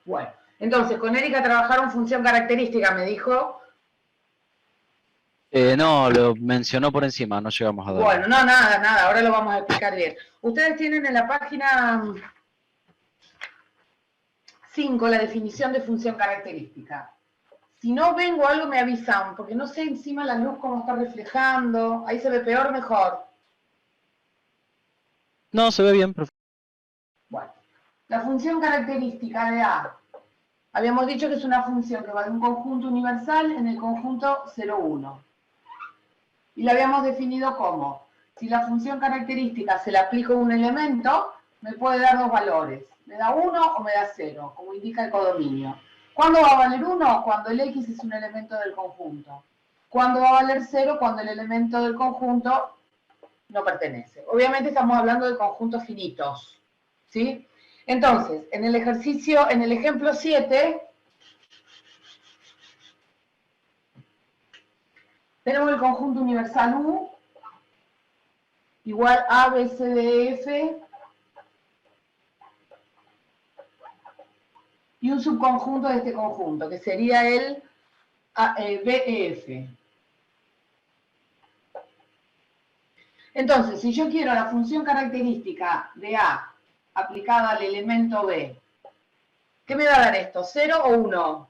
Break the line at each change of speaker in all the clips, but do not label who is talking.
Bueno, entonces con Erika trabajaron función característica, me dijo.
No, lo mencionó por encima, no llegamos a darlo.
Bueno, no, nada, ahora lo vamos a explicar bien. Ustedes tienen en la página 5 la definición de función característica. Si no vengo algo me avisan, porque no sé encima la luz cómo está reflejando. Ahí se ve peor o mejor.
No, se ve bien, perfecto.
Bueno, la función característica de A. Habíamos dicho que es una función que va de un conjunto universal en el conjunto 0, 1. Y la habíamos definido como, si la función característica se la aplico a un elemento, me puede dar dos valores. Me da 1 o me da 0, como indica el codominio. ¿Cuándo va a valer 1? Cuando el X es un elemento del conjunto. ¿Cuándo va a valer 0? Cuando el elemento del conjunto no pertenece. Obviamente estamos hablando de conjuntos finitos, ¿sí? Entonces, en el ejercicio, en el ejemplo 7, tenemos el conjunto universal U igual A, B, C, D, F y un subconjunto de este conjunto, que sería el BEF. Entonces, si yo quiero la función característica de A aplicada al elemento B, ¿qué me va a dar esto? ¿0 o 1?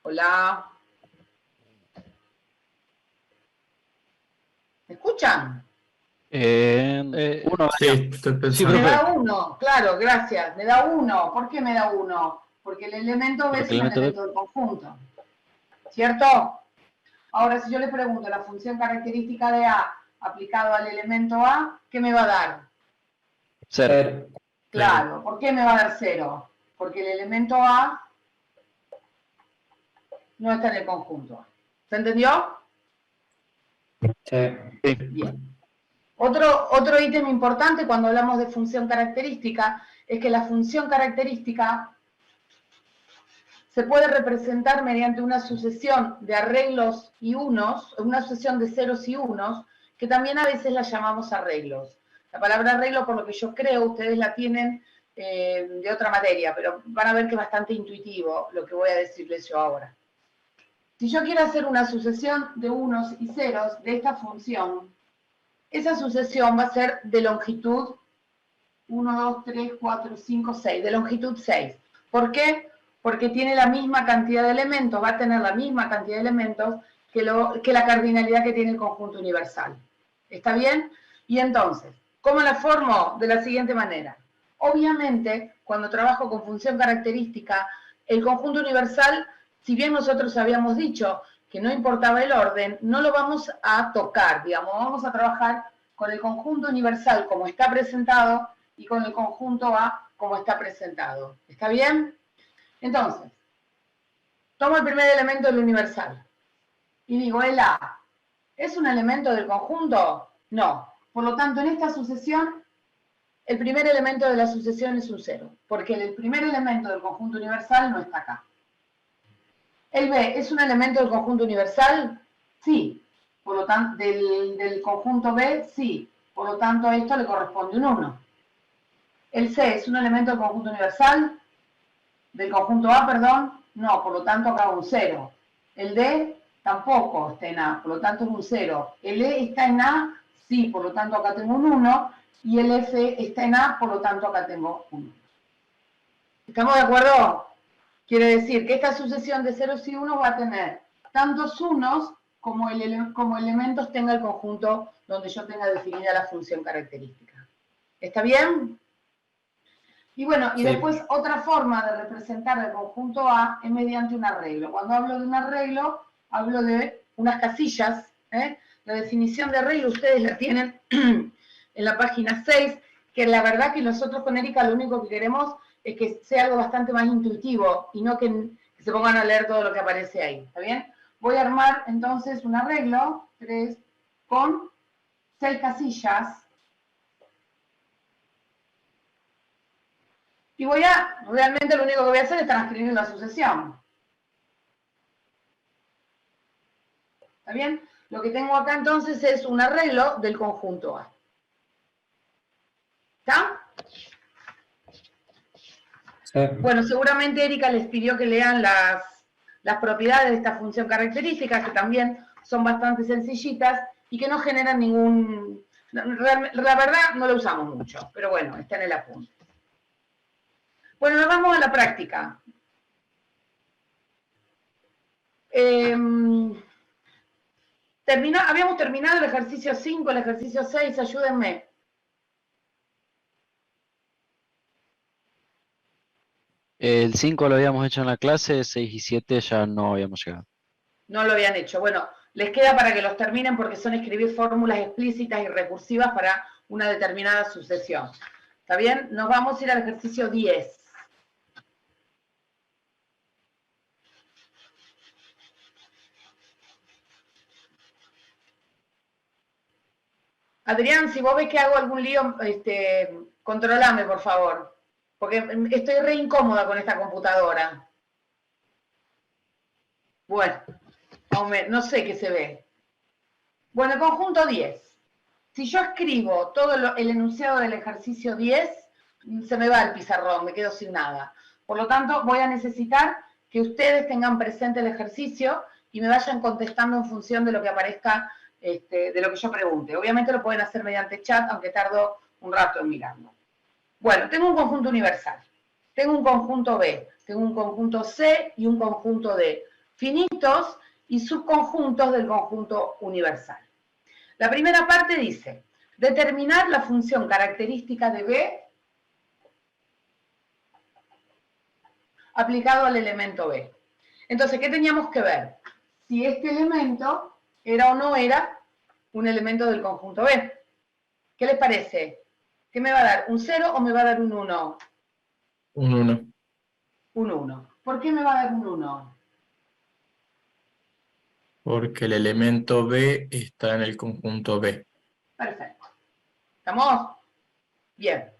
Hola. ¿Me escuchan?
Uno
Sí,
daría.
estoy
Sí,
pensando.
Me
profe.
da 1, claro, gracias. Me da 1. ¿Por qué me da 1? Porque el elemento B es
Porque el
un
elemento B.
elemento del conjunto. ¿Cierto? Ahora, si yo le pregunto la función característica de A aplicado al elemento A, ¿qué me va a dar?
0.
Claro, ¿por qué me va a dar 0? Porque el elemento A no está en el conjunto. ¿Se entendió?
Sí.
Bien. Otro ítem importante cuando hablamos de función característica es que la función característica se puede representar mediante una sucesión de arreglos y unos, una sucesión de ceros y unos, que también a veces la llamamos arreglos. La palabra arreglo, por lo que yo creo, ustedes la tienen de otra materia, pero van a ver que es bastante intuitivo lo que voy a decirles yo ahora. Si yo quiero hacer una sucesión de unos y ceros de esta función, esa sucesión va a ser de longitud 1, 2, 3, 4, 5, 6, de longitud 6. ¿Por qué? Porque tiene la misma cantidad de elementos, va a tener la misma cantidad de elementos que la cardinalidad que tiene el conjunto universal. ¿Está bien? Y entonces, ¿cómo la formo? De la siguiente manera. Obviamente, cuando trabajo con función característica, el conjunto universal, si bien nosotros habíamos dicho que no importaba el orden, no lo vamos a tocar, digamos, vamos a trabajar con el conjunto universal como está presentado y con el conjunto A como está presentado. ¿Está bien? Entonces, tomo el primer elemento del universal y digo, el A, ¿es un elemento del conjunto? No. Por lo tanto, en esta sucesión, el primer elemento de la sucesión es un 0, porque el primer elemento del conjunto universal no está acá. ¿El B es un elemento del conjunto universal? Sí. Por lo tanto, del conjunto B, sí. Por lo tanto, a esto le corresponde un 1. ¿El C es un elemento del conjunto universal? ¿Del conjunto A, perdón? No, por lo tanto acá un 0. El D tampoco está en A, por lo tanto es un 0. El E está en A, sí, por lo tanto acá tengo un 1. Y el F está en A, por lo tanto acá tengo un 1. ¿Estamos de acuerdo? Quiere decir que esta sucesión de ceros y unos va a tener tantos unos como elementos tenga el conjunto donde yo tenga definida la función característica. ¿Está bien? Y bueno, y
Sí.
después otra forma de representar el conjunto A es mediante un arreglo. Cuando hablo de un arreglo, hablo de unas casillas. La definición de arreglo ustedes la tienen en la página 6, que la verdad que nosotros con Erika lo único que queremos es que sea algo bastante más intuitivo y no que se pongan a leer todo lo que aparece ahí. ¿Está bien? Voy a armar entonces un arreglo 3 con 6 casillas. Y realmente lo único que voy a hacer es transcribir la sucesión. ¿Está bien? Lo que tengo acá entonces es un arreglo del conjunto A.
Sí.
Bueno, seguramente Erika les pidió que lean las propiedades de esta función característica, que también son bastante sencillitas y que no generan ningún... La verdad, no lo usamos mucho, pero bueno, está en el apunte. Bueno, nos vamos a la práctica. Habíamos terminado el ejercicio 5, el ejercicio 6, ayúdenme.
El 5 lo habíamos hecho en la clase, 6 y 7 ya no habíamos llegado.
No lo habían hecho. Bueno, les queda para que los terminen porque son escribir fórmulas explícitas y recursivas para una determinada sucesión. ¿Está bien? Nos vamos a ir al ejercicio 10. Adrián, si vos ves que hago algún lío, controlame, por favor. Porque estoy re incómoda con esta computadora. Bueno, no sé qué se ve. Bueno, el conjunto 10. Si yo escribo todo el enunciado del ejercicio 10, se me va el pizarrón, me quedo sin nada. Por lo tanto, voy a necesitar que ustedes tengan presente el ejercicio y me vayan contestando en función de lo que aparezca, de lo que yo pregunte. Obviamente lo pueden hacer mediante chat, aunque tardo un rato en mirarlo. Bueno, tengo un conjunto universal. Tengo un conjunto B, tengo un conjunto C y un conjunto D. Finitos y subconjuntos del conjunto universal. La primera parte dice, determinar la función característica de B aplicado al elemento B. Entonces, ¿qué teníamos que ver? Si este elemento era o no era un elemento del conjunto B. ¿Qué les parece? ¿Qué me va a dar? ¿Un 0 o me va a dar un 1?
Un 1.
Un 1. ¿Por qué me va a dar un 1?
Porque el elemento B está en el conjunto B.
Perfecto. ¿Estamos? Bien.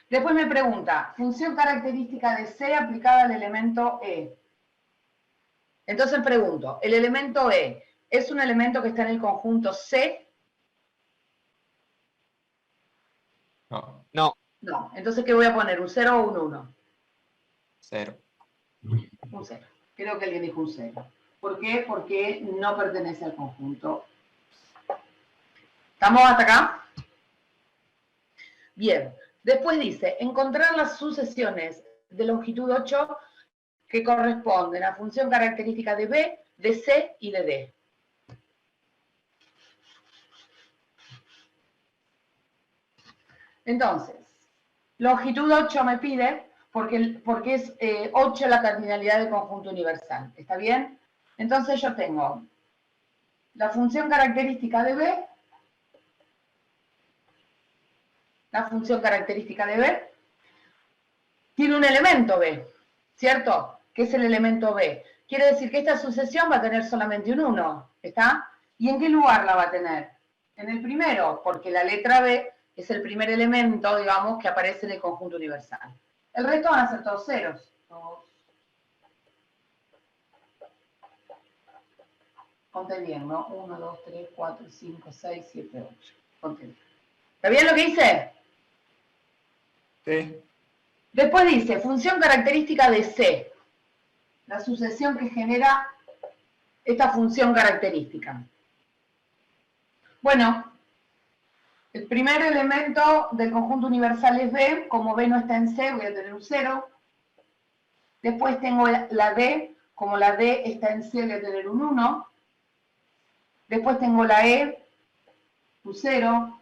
Después me pregunta, función característica de C aplicada al elemento E. Entonces pregunto, ¿el elemento E es un elemento que está en el conjunto C?
No.
No.
No. Entonces, ¿qué voy a poner? ¿Un 0 o un 1?
0.
Un 0. Creo que alguien dijo un 0. ¿Por qué? Porque no pertenece al conjunto. ¿Estamos hasta acá? Bien. Después dice, encontrar las sucesiones de longitud 8 que corresponden a función característica de B, de C y de D. Entonces, longitud 8 me pide porque es 8 la cardinalidad del conjunto universal. ¿Está bien? Entonces yo tengo la función característica de B, la función característica de B, tiene un elemento B, ¿cierto? ¿Qué es el elemento B? Quiere decir que esta sucesión va a tener solamente un 1, ¿está? ¿Y en qué lugar la va a tener? En el primero, porque la letra B es el primer elemento, digamos, que aparece en el conjunto universal. El resto van a ser todos ceros. Conté bien, ¿no? 1, 2, 3, 4, 5, 6, 7, 8. Conté bien. ¿Está bien lo que hice?
Sí.
Después dice, función característica de C. La sucesión que genera esta función característica. Bueno, el primer elemento del conjunto universal es B. Como B no está en C, voy a tener un 0. Después tengo la D. Como la D está en C, voy a tener un 1. Después tengo la E, un 0.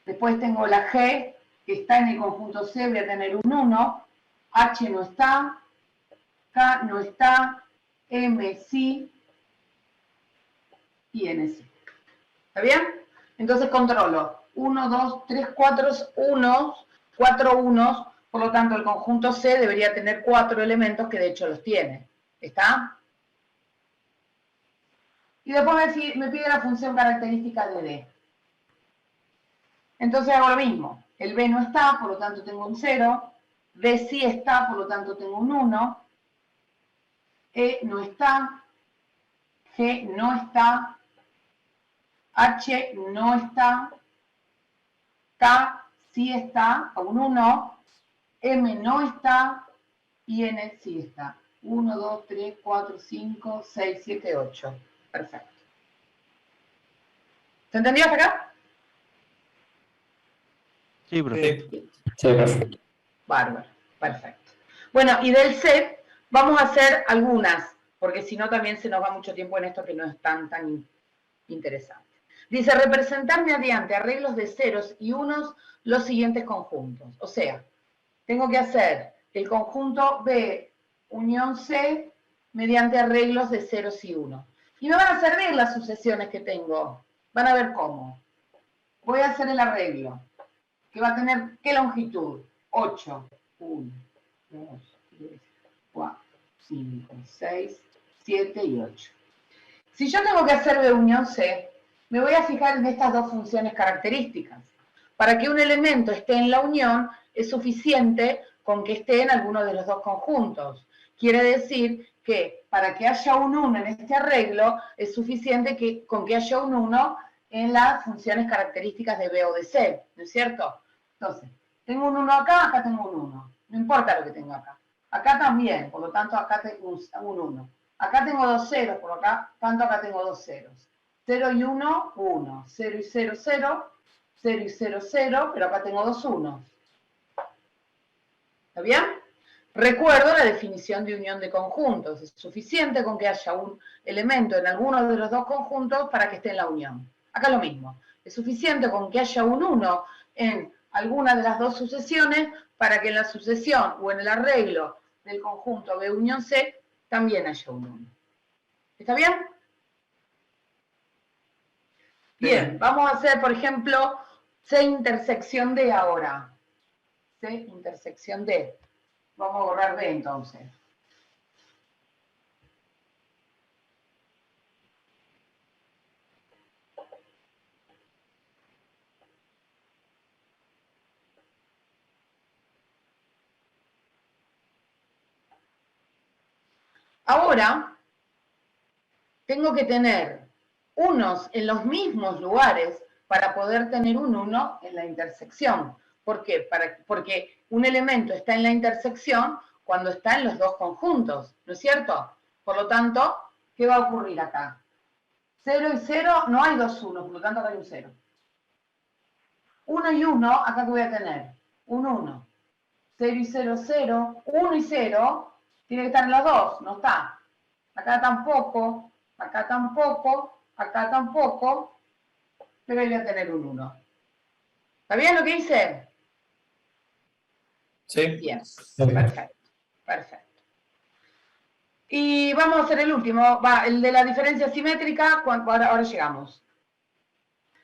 Después tengo la G, que está en el conjunto C, voy a tener un 1. H no está. K no está. M sí. Y N sí. ¿Está bien? Entonces controlo. 1, 2, 3, 4 unos. 4 unos. Por lo tanto, el conjunto C debería tener 4 elementos, que de hecho los tiene. ¿Está? Y después me pide la función característica de D. Entonces hago lo mismo. El B no está, por lo tanto tengo un 0. D sí está, por lo tanto tengo un 1. E no está. G no está. H no está. K sí está, a un 1. M no está. y n, sí está. 1, 2, 3, 4, 5, 6, 7, 8. Perfecto. ¿Se entendió hasta acá?
Sí, profe.
Sí, perfecto.
Bárbaro, perfecto. Bueno, y del set vamos a hacer algunas, porque si no también se nos va mucho tiempo en esto que no es tan interesante. Dice, representar mediante arreglos de ceros y unos los siguientes conjuntos. O sea, tengo que hacer el conjunto B unión C mediante arreglos de ceros y unos. Y me van a servir las sucesiones que tengo. Van a ver cómo. Voy a hacer el arreglo, que va a tener, ¿qué longitud? 8. 1, 2, 3, 4, 5, 6, 7 y 8. Si yo tengo que hacer B unión C, me voy a fijar en estas dos funciones características. Para que un elemento esté en la unión, es suficiente con que esté en alguno de los dos conjuntos. Quiere decir que para que haya un 1 en este arreglo, es suficiente con que haya un 1 en las funciones características de B o de C, ¿no es cierto? Entonces, tengo un 1 acá, acá tengo un 1. No importa lo que tengo acá. Acá también, por lo tanto, acá tengo un 1. Acá tengo dos ceros, por acá, tanto acá tengo dos ceros. 0 y 1, 1. 0 y 0, 0. 0 y 0, 0, pero acá tengo dos unos. ¿Está bien? Recuerdo la definición de unión de conjuntos. Es suficiente con que haya un elemento en alguno de los dos conjuntos para que esté en la unión. Acá lo mismo. Es suficiente con que haya un 1 en alguna de las dos sucesiones para que en la sucesión o en el arreglo del conjunto B unión C también haya un 1. ¿Está bien? Bien, vamos a hacer, por ejemplo, C intersección D ahora. C intersección D. Vamos a borrar D entonces. Ahora, tengo que tener unos en los mismos lugares para poder tener un 1 en la intersección. ¿Por qué? Porque un elemento está en la intersección cuando está en los dos conjuntos, ¿no es cierto? Por lo tanto, ¿qué va a ocurrir acá? 0 y 0, no hay dos 1, por lo tanto acá hay un 0. 1 y 1, acá que voy a tener un 1. 0 y 0, 0. 1 y 0, tiene que estar en los dos, no está. Acá tampoco, acá tampoco, acá tampoco, pero ahí voy a tener un 1. ¿Está bien lo que hice?
Sí.
Bien, perfecto, perfecto. Y vamos a hacer el último, el de la diferencia simétrica, ahora llegamos.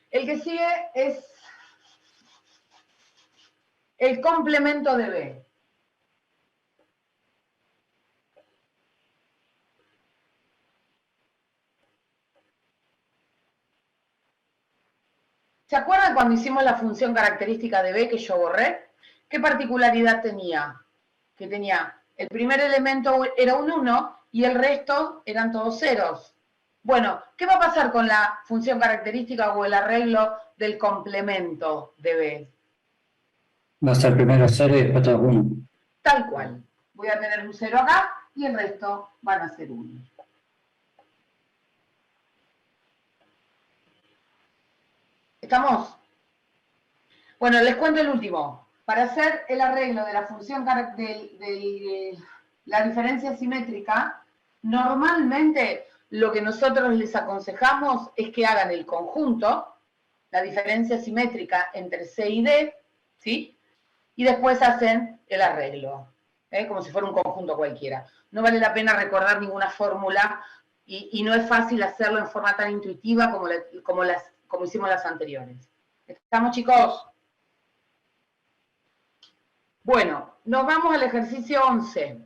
El que sigue es el complemento de B. ¿Se acuerdan cuando hicimos la función característica de B que yo borré? ¿Qué particularidad tenía? Que tenía, el primer elemento era un 1 y el resto eran todos ceros. Bueno, ¿qué va a pasar con la función característica o el arreglo del complemento de B?
Va a ser primero 0 y después todo 1.
Tal cual. Voy a tener un 0 acá y el resto van a ser 1. ¿Estamos? Bueno, les cuento el último. Para hacer el arreglo de la función de la diferencia simétrica, normalmente lo que nosotros les aconsejamos es que hagan el conjunto, la diferencia simétrica entre C y D, ¿sí? Y después hacen el arreglo, como si fuera un conjunto cualquiera. No vale la pena recordar ninguna fórmula y no es fácil hacerlo en forma tan intuitiva como hicimos las anteriores. ¿Estamos, chicos? Bueno, nos vamos al ejercicio 11.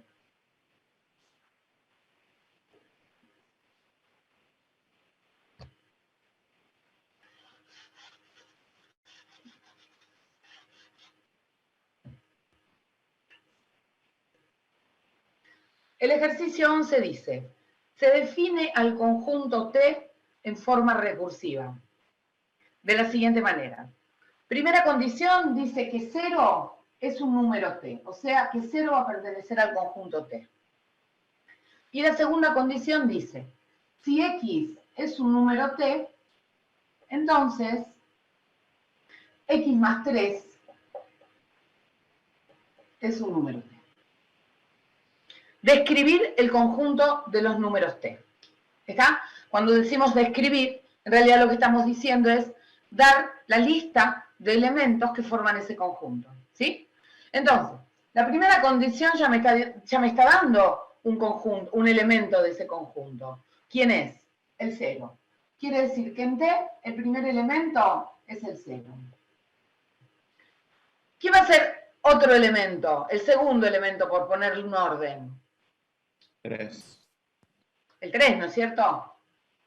El ejercicio 11 dice, se define al conjunto T en forma recursiva, de la siguiente manera. Primera condición dice que 0 es un número T, o sea que 0 va a pertenecer al conjunto T. Y la segunda condición dice, si X es un número T, entonces X más 3 es un número T. Describir el conjunto de los números T. ¿Está? Cuando decimos describir, en realidad lo que estamos diciendo es dar la lista de elementos que forman ese conjunto. ¿Sí? Entonces, la primera condición ya me está dando un conjunto, un elemento de ese conjunto. ¿Quién es? El 0. Quiere decir que en T el primer elemento es el 0. ¿Qué va a ser otro elemento? El segundo elemento, por ponerle un orden.
3.
El 3, ¿no es cierto?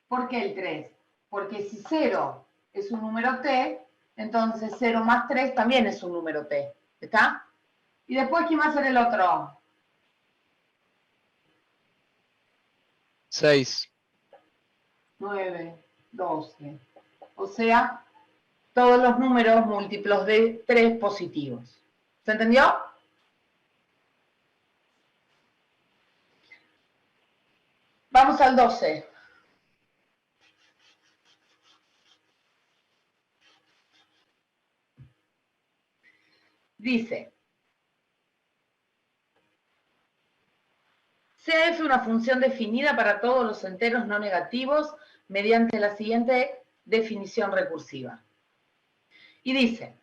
¿Por qué el 3? Porque si 0 es un número T, entonces 0 más 3 también es un número T. ¿Está? Y después, ¿quién va a ser el otro?
6.
9, 12. O sea, todos los números múltiplos de 3 positivos. ¿Se entendió? Vamos al 12. Dice, sea f una función definida para todos los enteros no negativos mediante la siguiente definición recursiva. Y dice,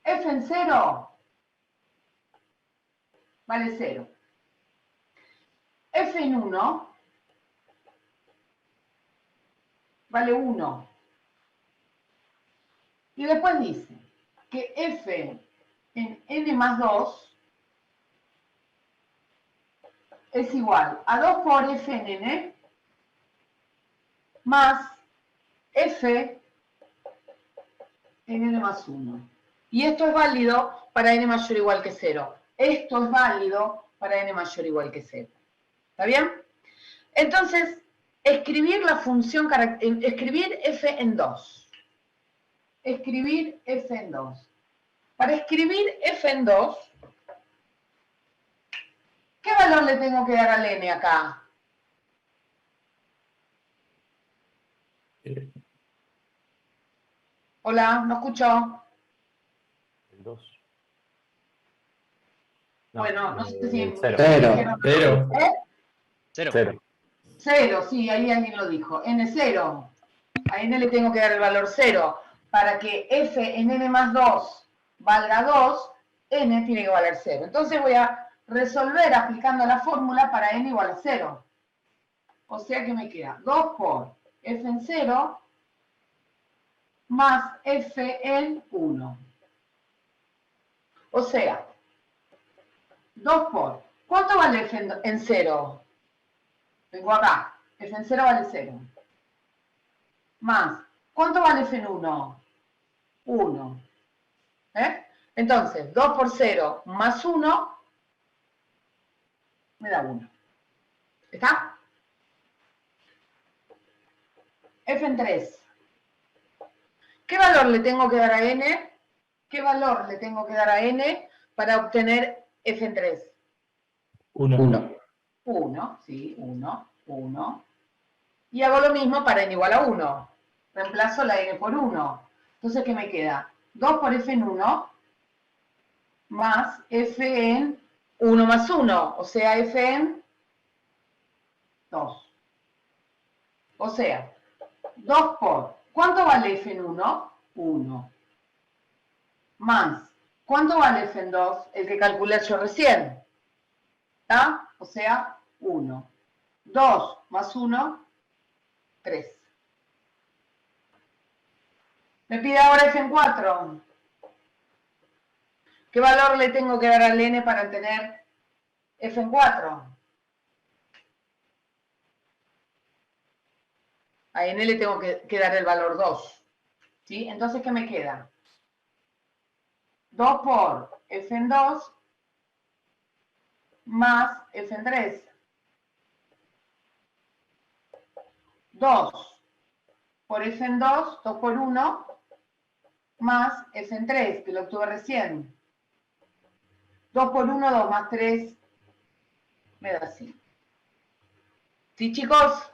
f en 0 vale 0. F en 1 vale 1. Y después dice que f en n más 2 es igual a 2 por f en n más f en n más 1. Y esto es válido para n mayor o igual que 0. Esto es válido para n mayor o igual que 0. ¿Está bien? Entonces, escribir la función, escribir f en 2. Escribir f en 2. Para escribir f en 2, ¿qué valor le tengo que dar al n acá? Hola, ¿no escuchó?
El 2.
Bueno, no sé si...
el 0.
Cero.
¿Eh?
0.
0.
0, sí, ahí alguien lo dijo. N0. A n le tengo que dar el valor 0. Para que f en n más 2 valga 2, n tiene que valer 0. Entonces voy a resolver aplicando la fórmula para n igual a 0. O sea que me queda 2 por f en 0 más f en 1. O sea, 2 por... ¿Cuánto vale f en 0? Vengo acá. F en 0 vale 0. Más, ¿cuánto vale f en 1? 1. Entonces, 2 por 0 más 1 me da 1. ¿Está? F en 3. ¿Qué valor le tengo que dar a n? ¿Qué valor le tengo que dar a n para obtener f en 3?
1.
1, sí, 1, 1. Y hago lo mismo para n igual a 1. Reemplazo la n por 1. Entonces, ¿qué me queda? 2 por f en 1 más f en 1 más 1. O sea, f en 2. O sea, 2 por... ¿Cuánto vale f en 1? 1. Más, ¿cuánto vale f en 2? El que calculé yo recién. ¿Está? O sea, 1. 2 más 1, 3. Me pide ahora f en 4. ¿Qué valor le tengo que dar al n para tener f en 4? A n le tengo que dar el valor 2. ¿Sí? Entonces, ¿qué me queda? 2 por f en 2 más f en 3. 2 por f en 2, 2 por 1, más f en 3, que lo obtuve recién. 2 por 1, 2 más 3, me da 5. ¿Sí, chicos?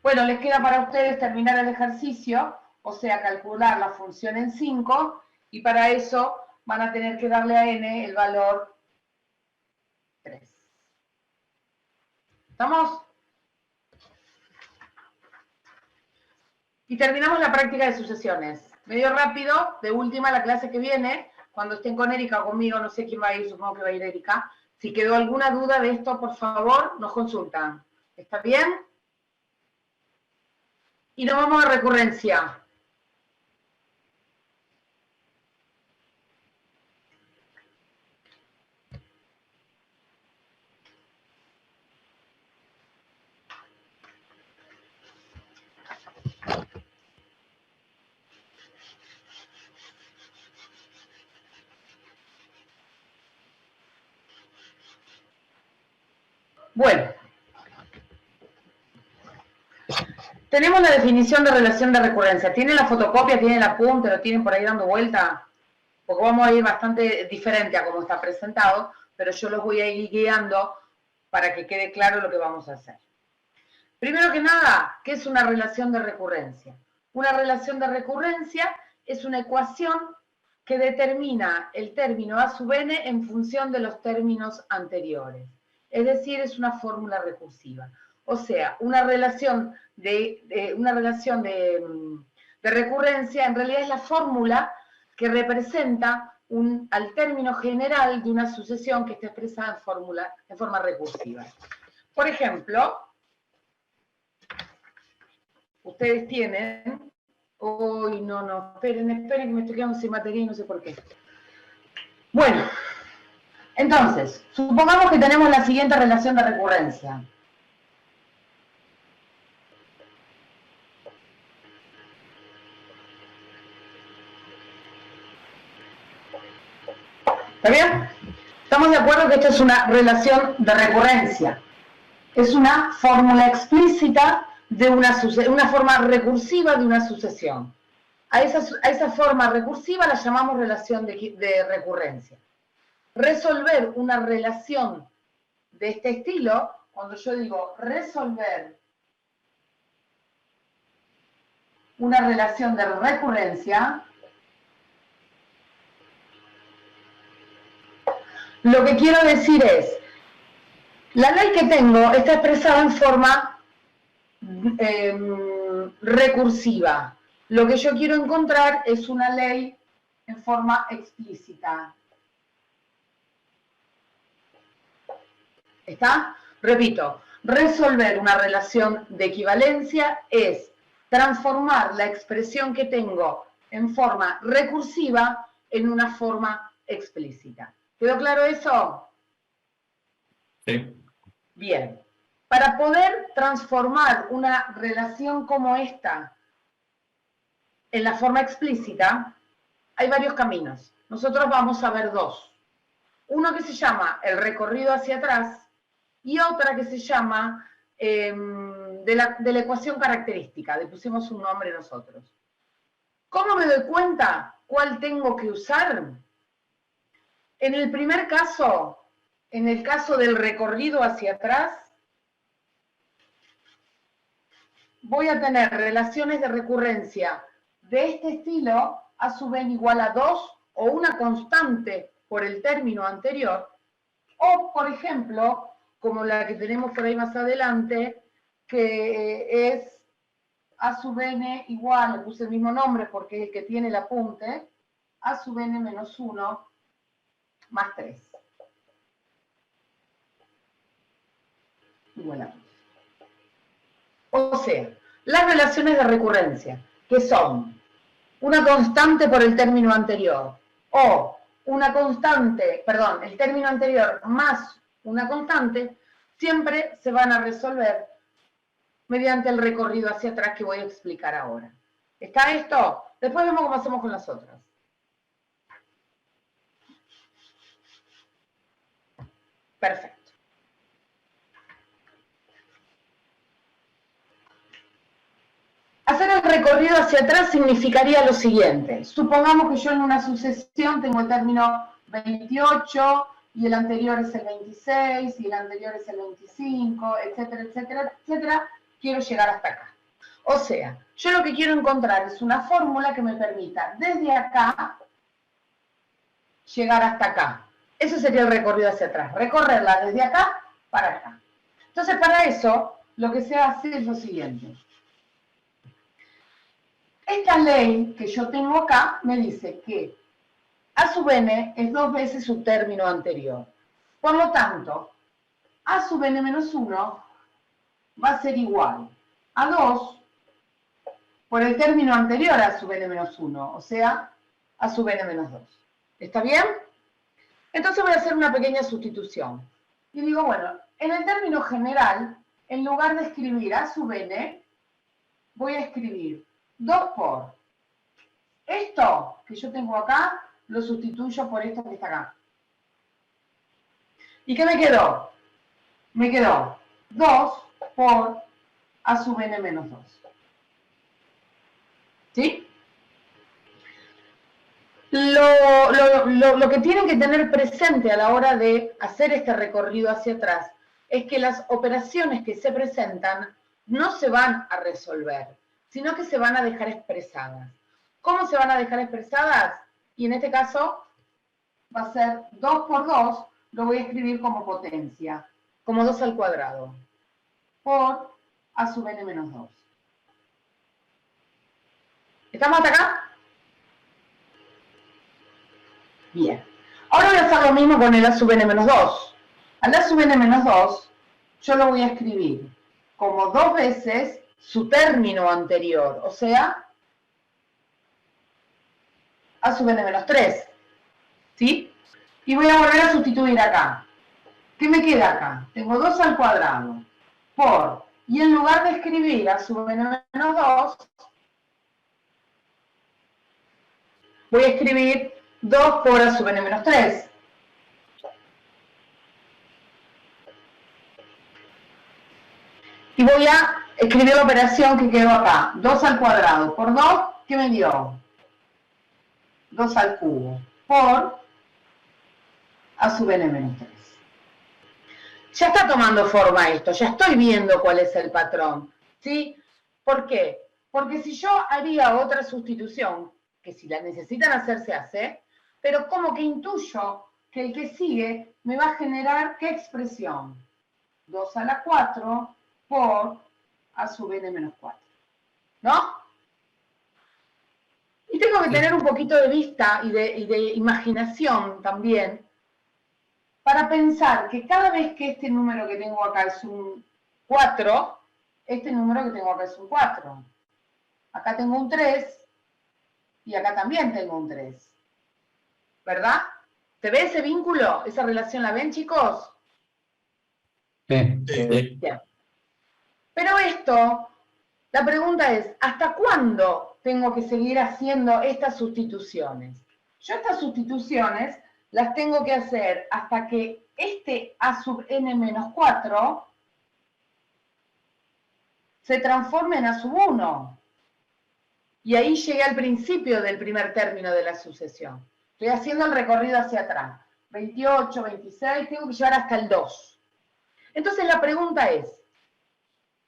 Bueno, les queda para ustedes terminar el ejercicio, o sea, calcular la función en 5, y para eso van a tener que darle a n el valor 3. ¿Estamos? Y terminamos la práctica de sucesiones. Medio rápido, de última la clase que viene, cuando estén con Erika o conmigo, no sé quién va a ir, supongo que va a ir Erika. Si quedó alguna duda de esto, por favor, nos consultan. ¿Está bien? Y nos vamos a recurrencia. Bueno, tenemos la definición de relación de recurrencia. ¿Tienen la fotocopia? ¿Tienen el apunte? ¿Lo tienen por ahí dando vuelta? Porque vamos a ir bastante diferente a cómo está presentado, pero yo los voy a ir guiando para que quede claro lo que vamos a hacer. Primero que nada, ¿qué es una relación de recurrencia? Una relación de recurrencia es una ecuación que determina el término a sub n en función de los términos anteriores. Es decir, es una fórmula recursiva. O sea, una relación de recurrencia en realidad es la fórmula que representa al término general de una sucesión que está expresada en forma recursiva. Por ejemplo, ustedes tienen... Uy, no, esperen que me estoy quedando sin batería y no sé por qué. Bueno, entonces, supongamos que tenemos la siguiente relación de recurrencia. ¿Está bien? Estamos de acuerdo que esta es una relación de recurrencia. Es una fórmula explícita de una forma recursiva de una sucesión. A esa forma recursiva la llamamos relación de recurrencia. Resolver una relación de este estilo, cuando yo digo resolver una relación de recurrencia, lo que quiero decir es, la ley que tengo está expresada en forma recursiva. Lo que yo quiero encontrar es una ley en forma explícita. ¿Está? Repito, resolver una relación de equivalencia es transformar la expresión que tengo en forma recursiva en una forma explícita. ¿Quedó claro eso?
Sí.
Bien. Para poder transformar una relación como esta en la forma explícita, hay varios caminos. Nosotros vamos a ver dos. Uno que se llama el recorrido hacia atrás y otra que se llama de la ecuación característica. Le pusimos un nombre nosotros. ¿Cómo me doy cuenta cuál tengo que usar? En el primer caso, en el caso del recorrido hacia atrás, voy a tener relaciones de recurrencia de este estilo, a su n igual a 2, o una constante por el término anterior, o, por ejemplo, como la que tenemos por ahí más adelante, que es a sub n igual, le puse el mismo nombre porque es el que tiene el apunte, a sub n menos 1 más 3. Igual a 2. O sea, las relaciones de recurrencia, que son una constante por el término anterior, o una constante, perdón, el término anterior más una constante, siempre se van a resolver mediante el recorrido hacia atrás que voy a explicar ahora. ¿Está esto? Después vemos cómo hacemos con las otras. Perfecto. Hacer el recorrido hacia atrás significaría lo siguiente. Supongamos que yo en una sucesión tengo el término 28, y el anterior es el 26, y el anterior es el 25, etcétera, etcétera, etcétera, quiero llegar hasta acá. O sea, yo lo que quiero encontrar es una fórmula que me permita desde acá llegar hasta acá. Ese sería el recorrido hacia atrás, recorrerla desde acá para acá. Entonces, para eso, lo que se hace es lo siguiente. Esta ley que yo tengo acá me dice que A sub n es 2 veces su término anterior. Por lo tanto, A sub n menos 1 va a ser igual a 2 por el término anterior a A sub n menos 1, o sea, A sub n menos 2. ¿Está bien? Entonces voy a hacer una pequeña sustitución. Y digo, bueno, en el término general, en lugar de escribir A sub n, voy a escribir 2 por esto que yo tengo acá, lo sustituyo por esto que está acá. ¿Y qué me quedó? Me quedó 2 por A sub n menos 2. ¿Sí? Lo que tienen que tener presente a la hora de hacer este recorrido hacia atrás es que las operaciones que se presentan no se van a resolver, sino que se van a dejar expresadas. ¿Cómo se van a dejar expresadas? Y en este caso va a ser 2 por 2, lo voy a escribir como potencia, como 2 al cuadrado, por A sub n menos 2. ¿Estamos hasta acá? Bien. Ahora voy a hacer lo mismo con el A sub n menos 2. Al A sub n menos 2, yo lo voy a escribir como 2 veces su término anterior, o sea, A sub n menos 3. ¿Sí? Y voy a volver a sustituir acá. ¿Qué me queda acá? Tengo 2 al cuadrado por, y en lugar de escribir A sub n menos 2, voy a escribir 2 por A sub n menos 3. Y voy a escribir la operación que quedó acá. 2 al cuadrado por 2, ¿qué me dio? 2 al cubo por A sub n menos 3. Ya está tomando forma esto, ya estoy viendo cuál es el patrón, ¿sí? ¿Por qué? Porque si yo haría otra sustitución, que si la necesitan hacer se hace, pero como que intuyo que el que sigue me va a generar, ¿qué expresión? 2 a la 4 por A sub n menos 4, ¿no? Y tengo que tener un poquito de vista y de imaginación también, para pensar que cada vez que este número que tengo acá es un 4, este número que tengo acá es un 4. Acá tengo un 3 y acá también tengo un 3. ¿Verdad? ¿Se ve ese vínculo? ¿Esa relación la ven, chicos?
Sí.
Bien. Pero esto, la pregunta es, ¿hasta cuándo tengo que seguir haciendo estas sustituciones? Yo estas sustituciones las tengo que hacer hasta que este A sub n menos 4 se transforme en A sub 1. Y ahí llegué al principio del primer término de la sucesión. Estoy haciendo el recorrido hacia atrás. 28, 26, tengo que llegar hasta el 2. Entonces la pregunta es,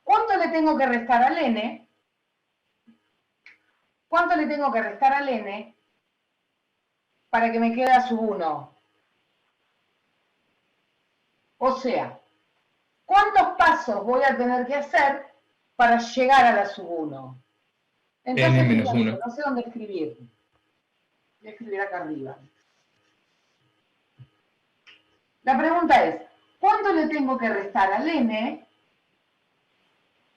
¿cuánto le tengo que restar al n? ¿Cuánto le tengo que restar al n para que me quede A sub 1? O sea, ¿cuántos pasos voy a tener que hacer para llegar a la sub 1? Entonces,
N menos 1.
no sé dónde escribir. Voy a escribir acá arriba. La pregunta es, ¿cuánto le tengo que restar al n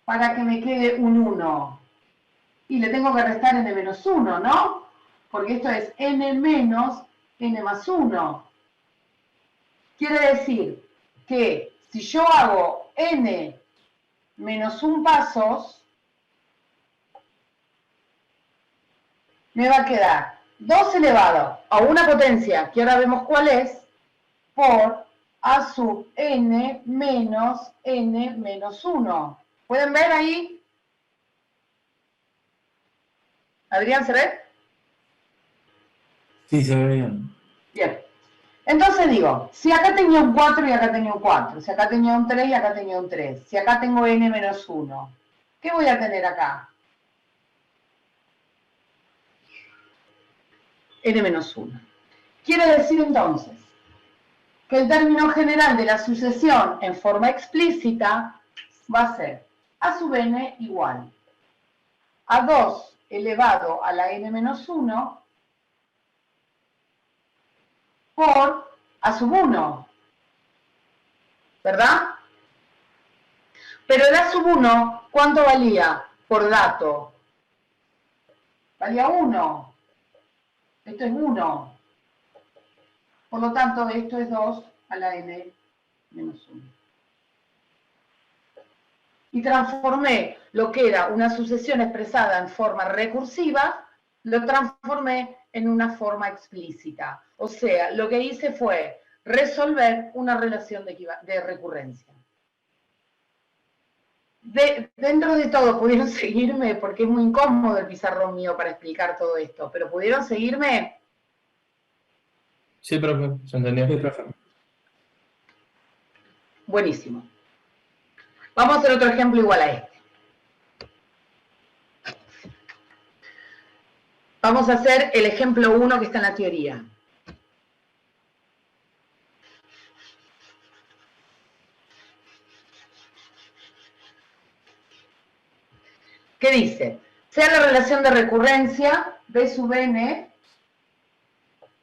para que me quede un 1? Y le tengo que restar n menos 1, ¿no? Porque esto es n menos n más 1. Quiere decir que si yo hago n menos 1 pasos, me va a quedar 2 elevado a una potencia, que ahora vemos cuál es, por A sub n menos 1. ¿Pueden ver ahí? ¿Adrián, se ve?
Sí, se ve bien.
Bien. Entonces digo, si acá tenía un 4 y acá tenía un 4, si acá tenía un 3 y acá tenía un 3, si acá tengo n menos 1, ¿qué voy a tener acá? N menos 1. Quiere decir entonces que el término general de la sucesión en forma explícita va a ser a sub n igual a 2 elevado a la n menos 1 por a sub 1, ¿verdad? Pero el a sub 1, ¿cuánto valía por dato? Valía 1. Esto es 1. Por lo tanto, esto es 2 a la n menos 1. Y transformé lo que era una sucesión expresada en forma recursiva, lo transformé en una forma explícita. O sea, lo que hice fue resolver una relación de recurrencia. Dentro de todo, ¿pudieron seguirme? Porque es muy incómodo el pizarrón mío para explicar todo esto, pero ¿pudieron seguirme?
Sí, profe, se entendió.
Sí, profe.
Buenísimo. Vamos a hacer otro ejemplo igual a este. Vamos a hacer el ejemplo 1 que está en la teoría. ¿Qué dice? Sea la relación de recurrencia B sub n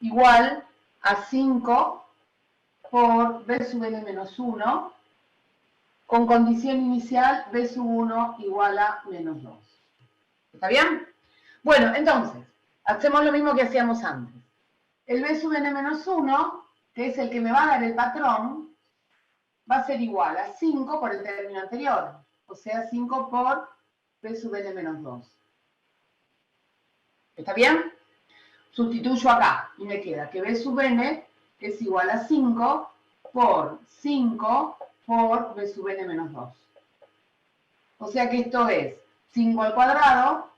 igual a 5 por B sub n menos 1, con condición inicial B sub 1 igual a menos 2. ¿Está bien? Bueno, entonces, hacemos lo mismo que hacíamos antes. El B sub n menos 1, que es el que me va a dar el patrón, va a ser igual a 5 por el término anterior. O sea, 5 por B sub n menos 2. ¿Está bien? Sustituyo acá y me queda que B sub n es igual a 5 por 5 por B sub n menos 2. O sea que esto es 5 al cuadrado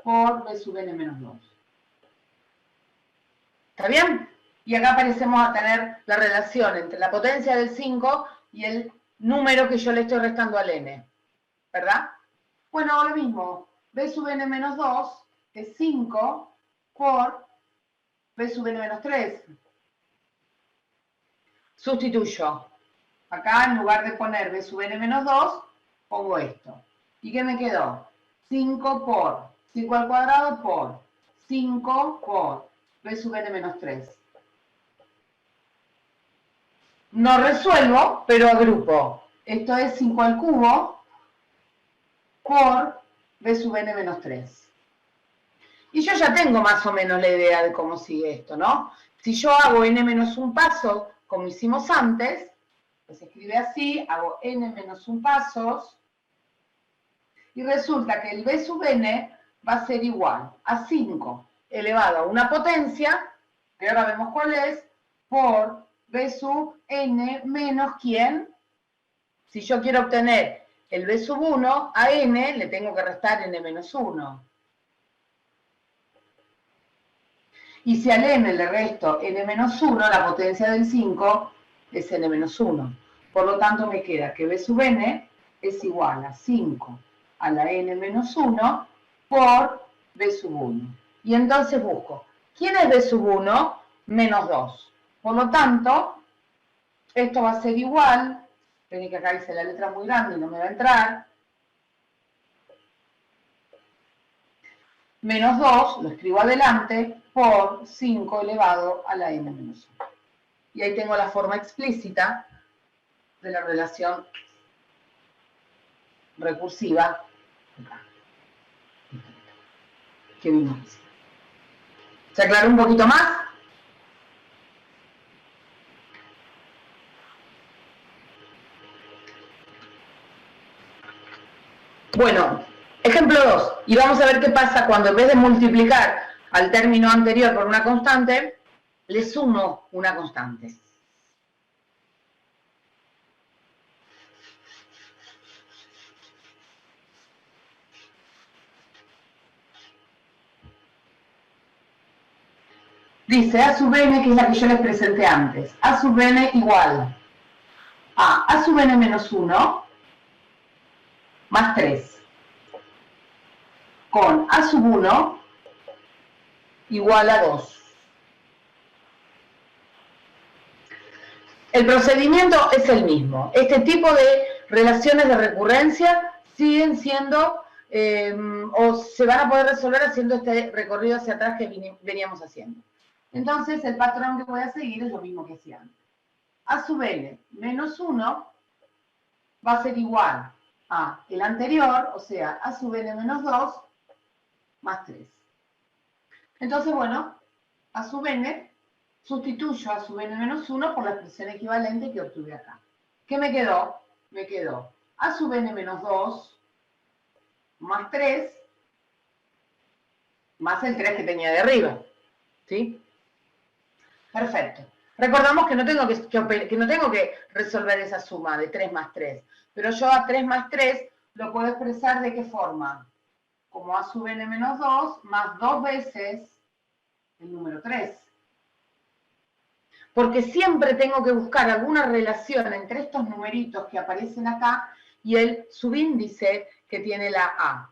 por B sub n menos 2. ¿Está bien? Y acá parecemos a tener la relación entre la potencia del 5 y el número que yo le estoy restando al n. ¿Verdad? Bueno, lo mismo. B sub n menos 2 es 5 por B sub n menos 3. Sustituyo. Acá, en lugar de poner B sub n menos 2, pongo esto. ¿Y qué me quedó? 5 por 5 al cuadrado por 5 por B sub n menos 3. No resuelvo, pero agrupo. Esto es 5 al cubo por B sub n menos 3. Y yo ya tengo más o menos la idea de cómo sigue esto, ¿no? Si yo hago n menos un paso, como hicimos antes, pues se escribe así, hago n menos un pasos, y resulta que el B sub n va a ser igual a 5 elevado a una potencia, que ahora vemos cuál es, por B sub n menos ¿quién? Si yo quiero obtener el B sub 1, a n le tengo que restar n menos 1. Y si al n le resto n menos 1, la potencia del 5 es n menos 1. Por lo tanto, me queda que B sub n es igual a 5 a la n menos 1 por B sub 1. Y entonces busco, ¿quién es B sub 1? Menos 2. Por lo tanto, esto va a ser igual, ven que acá hice la letra muy grande y no me va a entrar, menos 2, lo escribo adelante, por 5 elevado a la n menos 1. Y ahí tengo la forma explícita de la relación recursiva que vimos. ¿Se aclaró un poquito más? Bueno, ejemplo 2. Y vamos a ver qué pasa cuando en vez de multiplicar al término anterior por una constante, le sumo una constante. dice A sub n, que es la que yo les presenté antes. A sub n igual a A sub n menos 1 más 3. Con A sub 1 igual a 2. El procedimiento es el mismo. Este tipo de relaciones de recurrencia siguen siendo, o se van a poder resolver haciendo este recorrido hacia atrás que veníamos haciendo. Entonces, el patrón que voy a seguir es lo mismo que hacía antes. A sub n menos 1 va a ser igual a el anterior, o sea, A sub n menos 2 más 3. Entonces, bueno, A sub n, sustituyo A sub n menos 1 por la expresión equivalente que obtuve acá. ¿Qué me quedó? Me quedó A sub n menos 2 más 3 más el 3 que tenía de arriba. ¿Sí? Perfecto. Recordamos que no tengo que resolver esa suma de 3 más 3. Pero yo a 3 más 3 lo puedo expresar ¿de qué forma? Como A sub n menos 2 más 2 veces el número 3. Porque siempre tengo que buscar alguna relación entre estos numeritos que aparecen acá y el subíndice que tiene la A.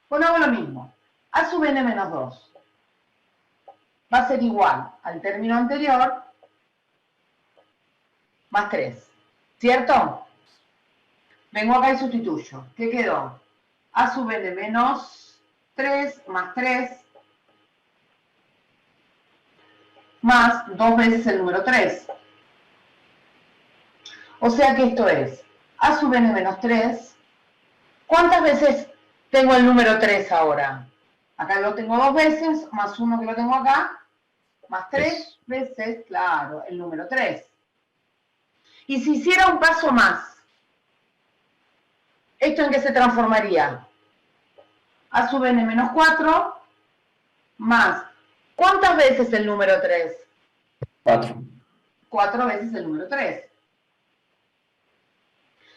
Bueno, hago lo mismo. A sub n menos 2 va a ser igual al término anterior más 3. ¿Cierto? Vengo acá y sustituyo. ¿Qué quedó? A sub n menos 3 más 3 más 2 veces el número 3. O sea que esto es A sub n menos 3. ¿Cuántas veces tengo el número 3 ahora? Acá lo tengo 2 veces, más 1 que lo tengo acá, más 3 veces, claro, el número 3. Y si hiciera un paso más, ¿esto en qué se transformaría? A sub n menos 4 más, ¿cuántas veces el número 3?
4.
4 veces el número 3.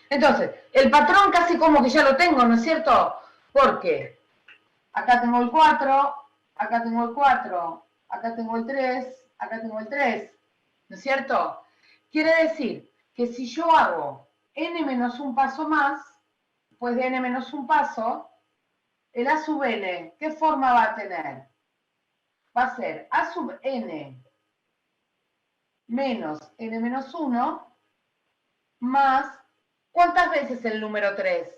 Entonces, el patrón casi como que ya lo tengo, ¿no es cierto? Porque acá tengo el 4, acá tengo el 4, acá tengo el 3, acá tengo el 3, ¿no es cierto? Quiere decir que si yo hago n menos un paso más, pues de n menos un paso, el A sub n, ¿qué forma va a tener? Va a ser A sub n menos n menos 1 más, ¿cuántas veces el número 3?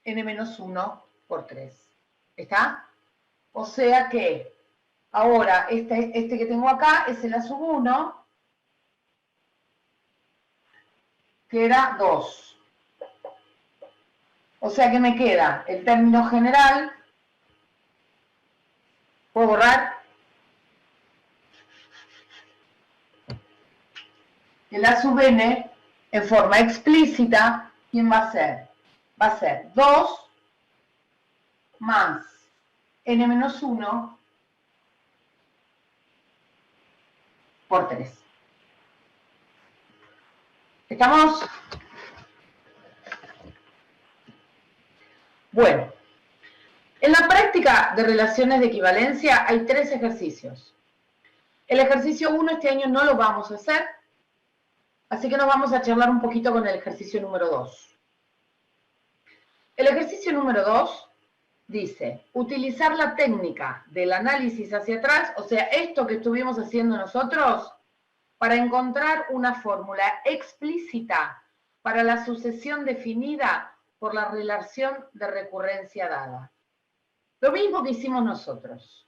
N menos 1 por 3. ¿Está? O sea que ahora este que tengo acá es el A sub 1, que era 2. O sea que me queda el término general. ¿Puedo borrar? El A sub n en forma explícita, ¿quién va a ser? Va a ser 2 más n menos 1 por 3. ¿Estamos? Bueno, en la práctica de relaciones de equivalencia hay 3 ejercicios. El ejercicio 1 este año no lo vamos a hacer, así que nos vamos a charlar un poquito con el ejercicio número 2. El ejercicio número 2 dice, utilizar la técnica del análisis hacia atrás, o sea, esto que estuvimos haciendo nosotros, para encontrar una fórmula explícita para la sucesión definida por la relación de recurrencia dada. Lo mismo que hicimos nosotros.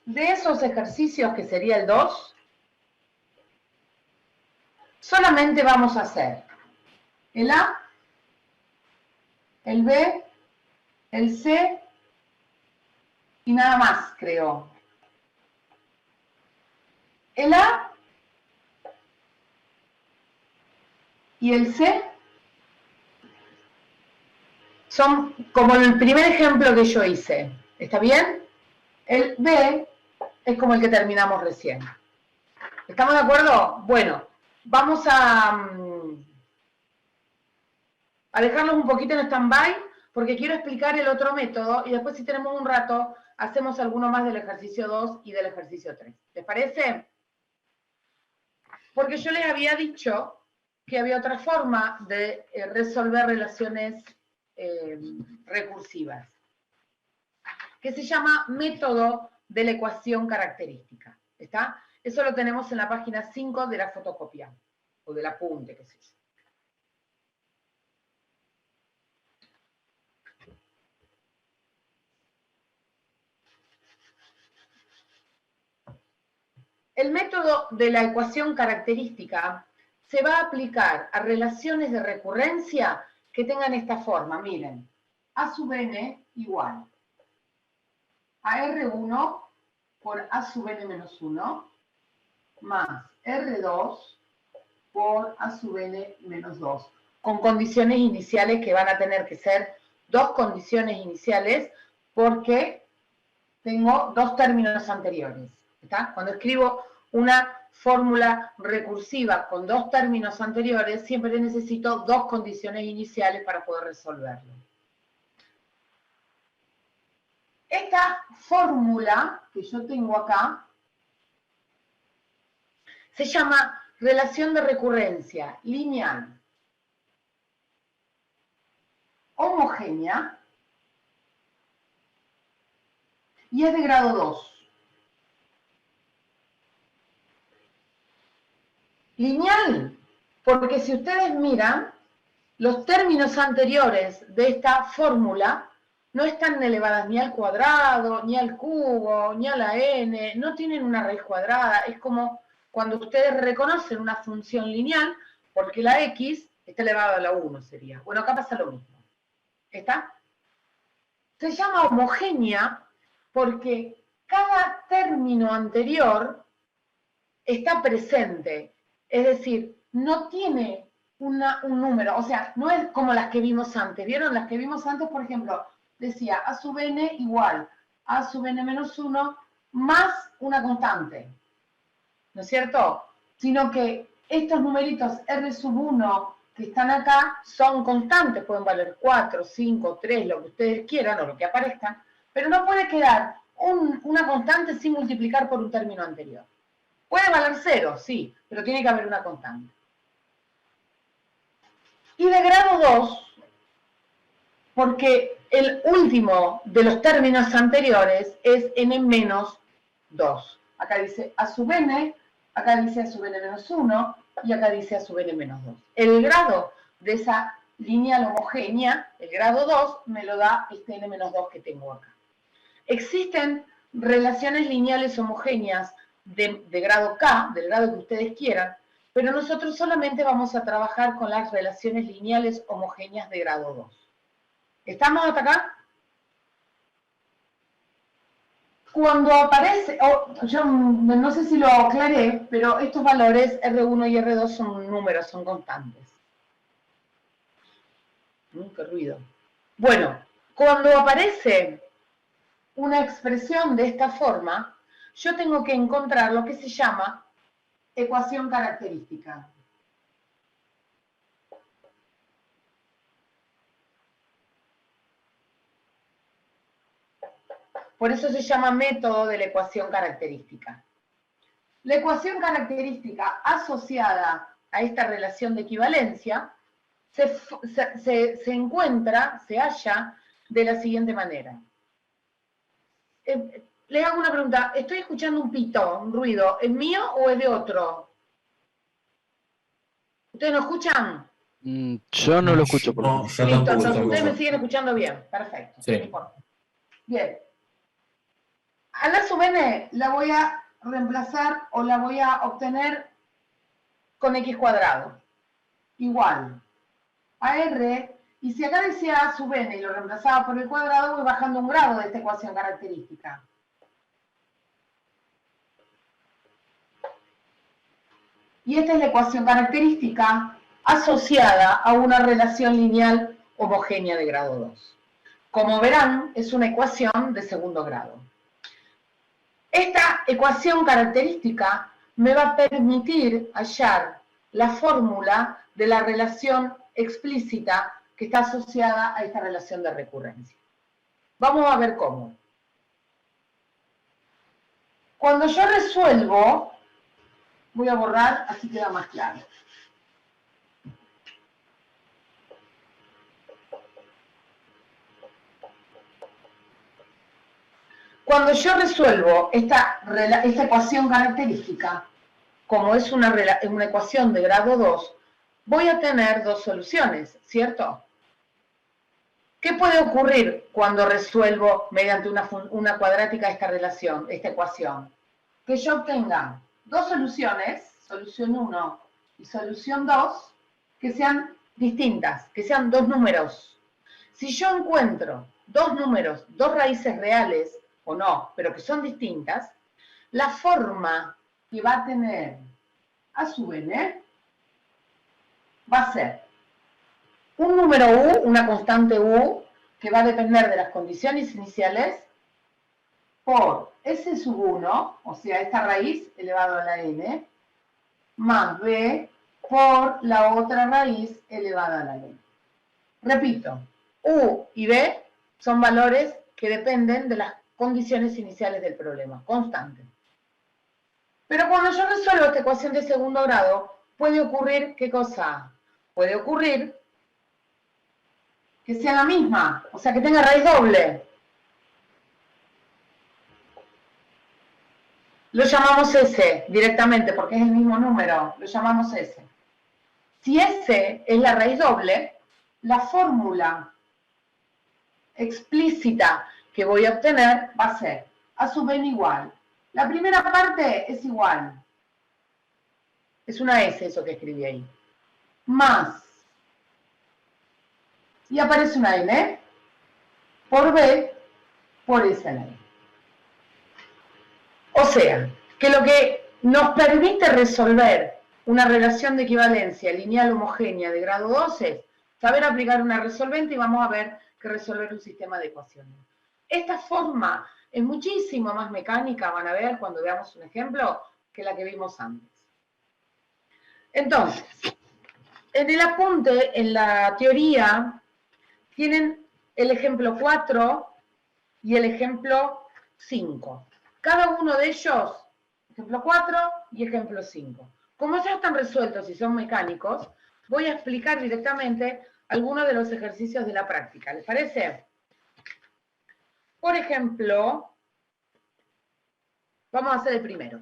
De esos ejercicios, que sería el 2, solamente vamos a hacer el A, el B, el C y nada más, creo. El A y el C son como el primer ejemplo que yo hice. ¿Está bien? El B es como el que terminamos recién. ¿Estamos de acuerdo? Bueno, vamos a a dejarlos un poquito en stand-by, porque quiero explicar el otro método, y después si tenemos un rato, hacemos alguno más del ejercicio 2 y del ejercicio 3. ¿Les parece? Porque yo les había dicho que había otra forma de resolver relaciones recursivas, que se llama método de la ecuación característica. ¿Está? Eso lo tenemos en la página 5 de la fotocopia, o del apunte, qué sé yo. El método de la ecuación característica se va a aplicar a relaciones de recurrencia que tengan esta forma. Miren, A sub n igual a R1 por A sub n menos 1 más R2 por A sub n menos 2, con condiciones iniciales que van a tener que ser dos condiciones iniciales porque tengo dos términos anteriores. ¿Está? Cuando escribo una fórmula recursiva con dos términos anteriores, siempre necesito dos condiciones iniciales para poder resolverlo. Esta fórmula que yo tengo acá se llama relación de recurrencia lineal homogénea y es de grado 2. Lineal, porque si ustedes miran, los términos anteriores de esta fórmula no están elevadas ni al cuadrado, ni al cubo, ni a la n, no tienen una raíz cuadrada. Es como cuando ustedes reconocen una función lineal, porque la x está elevada a la 1 sería. Bueno, acá pasa lo mismo. ¿Está? Se llama homogénea porque cada término anterior está presente. Es decir, no tiene un número, o sea, no es como las que vimos antes. ¿Vieron? Las que vimos antes, por ejemplo, decía A sub n igual a A sub n menos 1 más una constante. ¿No es cierto? Sino que estos numeritos R sub 1 que están acá son constantes, pueden valer 4, 5, 3, lo que ustedes quieran o lo que aparezcan, pero no puede quedar una constante sin multiplicar por un término anterior. Puede valer 0, sí, pero tiene que haber una constante. Y de grado 2, porque el último de los términos anteriores es n menos 2. Acá dice A sub n, acá dice A sub n menos 1, y acá dice A sub n menos 2. El grado de esa lineal homogénea, el grado 2, me lo da este n menos 2 que tengo acá. Existen relaciones lineales homogéneas de grado K, del grado que ustedes quieran, pero nosotros solamente vamos a trabajar con las relaciones lineales homogéneas de grado 2. ¿Estamos hasta acá? Cuando aparece, yo no sé si lo aclaré, pero estos valores R1 y R2 son números, son constantes. ¡Qué ruido! Bueno, cuando aparece una expresión de esta forma, yo tengo que encontrar lo que se llama ecuación característica. Por eso se llama método de la ecuación característica. La ecuación característica asociada a esta relación de equivalencia se encuentra, se halla de la siguiente manera. Les hago una pregunta, estoy escuchando un pito, un ruido, ¿es mío o es de otro? ¿Ustedes no escuchan?
Yo no lo escucho. Por
No, yo
Listo,
tampoco.
entonces ustedes me siguen escuchando bien, perfecto.
Sí.
No importa. Bien. A la sub n la voy a reemplazar o la voy a obtener con x cuadrado. Igual a r, y si acá decía a sub n y lo reemplazaba por el cuadrado, voy bajando un grado de esta ecuación característica. Y esta es la ecuación característica asociada a una relación lineal homogénea de grado 2. Como verán, es una ecuación de segundo grado. Esta ecuación característica me va a permitir hallar la fórmula de la relación explícita que está asociada a esta relación de recurrencia. Vamos a ver cómo. Cuando yo resuelvo, voy a borrar, así queda más claro. Cuando yo resuelvo esta ecuación característica, como es una ecuación de grado 2, voy a tener dos soluciones, ¿cierto? ¿Qué puede ocurrir cuando resuelvo mediante una cuadrática esta relación, esta ecuación? Que yo obtenga dos soluciones, solución 1 y solución 2, que sean distintas, que sean dos números. Si yo encuentro dos números, dos raíces reales, o no, pero que son distintas, la forma que va a tener a su n va a ser un número u, una constante u, que va a depender de las condiciones iniciales, por s sub 1, o sea, esta raíz elevado a la n, más b por la otra raíz elevada a la n. Repito, u y b son valores que dependen de las condiciones iniciales del problema, constantes. Pero cuando yo resuelvo esta ecuación de segundo grado, puede ocurrir, ¿qué cosa? Puede ocurrir que sea la misma, o sea, que tenga raíz doble. Lo llamamos S directamente, porque es el mismo número, lo llamamos S. Si S es la raíz doble, la fórmula explícita que voy a obtener va a ser a sub n igual. La primera parte es igual. Es una S eso que escribí ahí. Más. Y aparece una n por b por S a la n. O sea, que lo que nos permite resolver una relación de equivalencia lineal homogénea de grado 2 es saber aplicar una resolvente y vamos a ver que resolver un sistema de ecuaciones. Esta forma es muchísimo más mecánica, van a ver cuando veamos un ejemplo, que la que vimos antes. Entonces, en el apunte, en la teoría, tienen el ejemplo 4 y el ejemplo 5. Cada uno de ellos, ejemplo 4 y ejemplo 5. Como ya están resueltos y son mecánicos, voy a explicar directamente algunos de los ejercicios de la práctica. ¿Les parece? Por ejemplo, vamos a hacer el primero.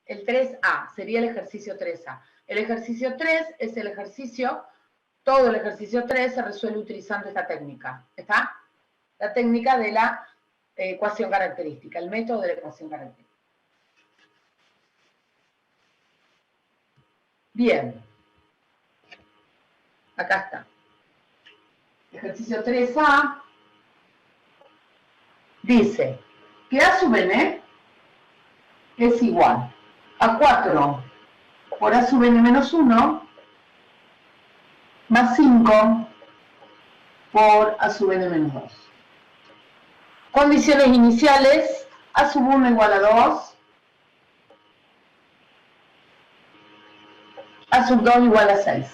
El 3A, sería el ejercicio 3A. El ejercicio 3 es el ejercicio, todo el ejercicio 3 se resuelve utilizando esta técnica. ¿Está? La técnica de la ecuación característica, el método de la ecuación característica. Bien. Acá está. Ejercicio 3A dice que A sub n es igual a 4 por A sub n menos 1 más 5 por A sub n menos 2. Condiciones iniciales, A sub 1 igual a 2, A sub 2 igual a 6.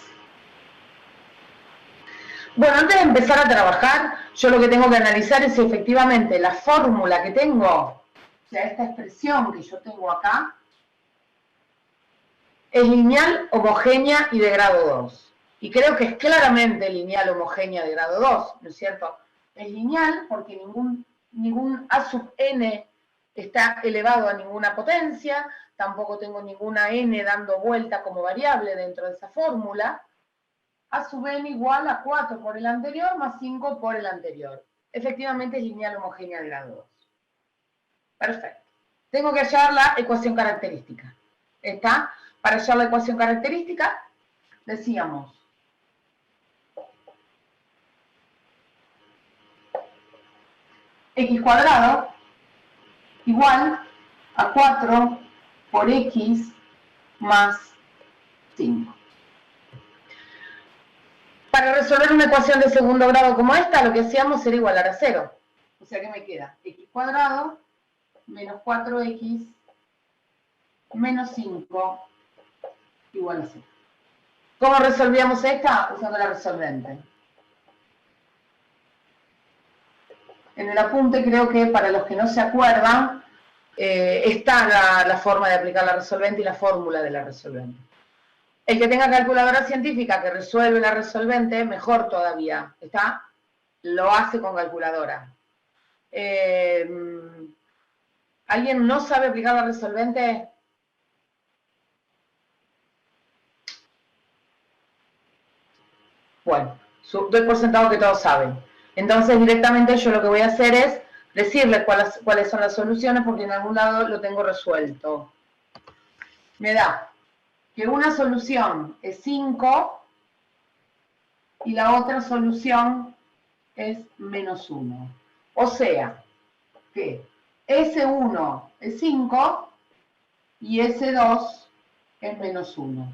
Bueno, antes de empezar a trabajar, yo lo que tengo que analizar es si efectivamente la fórmula que tengo, o sea, esta expresión que yo tengo acá, es lineal, homogénea y de grado 2. Y creo que es claramente lineal, homogénea de grado 2, ¿no es cierto? Es lineal porque ningún A sub n está elevado a ninguna potencia, tampoco tengo ninguna n dando vuelta como variable dentro de esa fórmula. A sub n igual a 4 por el anterior más 5 por el anterior. Efectivamente es lineal homogénea de grado 2. Perfecto. Tengo que hallar la ecuación característica. ¿Está? Para hallar la ecuación característica, decíamos x cuadrado igual a 4 por x más 5. Para resolver una ecuación de segundo grado como esta, lo que hacíamos era igualar a 0. O sea que me queda x cuadrado menos 4x menos 5 igual a 0. ¿Cómo resolvíamos esta? Usando la resolvente. En el apunte creo que para los que no se acuerdan, está la forma de aplicar la resolvente y la fórmula de la resolvente. El que tenga calculadora científica que resuelve la resolvente, mejor todavía, ¿está? Lo hace con calculadora. ¿Alguien no sabe aplicar la resolvente? Bueno, doy por sentado que todos saben. Entonces, directamente yo lo que voy a hacer es decirles cuáles son las soluciones, porque en algún lado lo tengo resuelto. Me da que una solución es 5 y la otra solución es menos 1. O sea, que S1 es 5 y S2 es menos 1.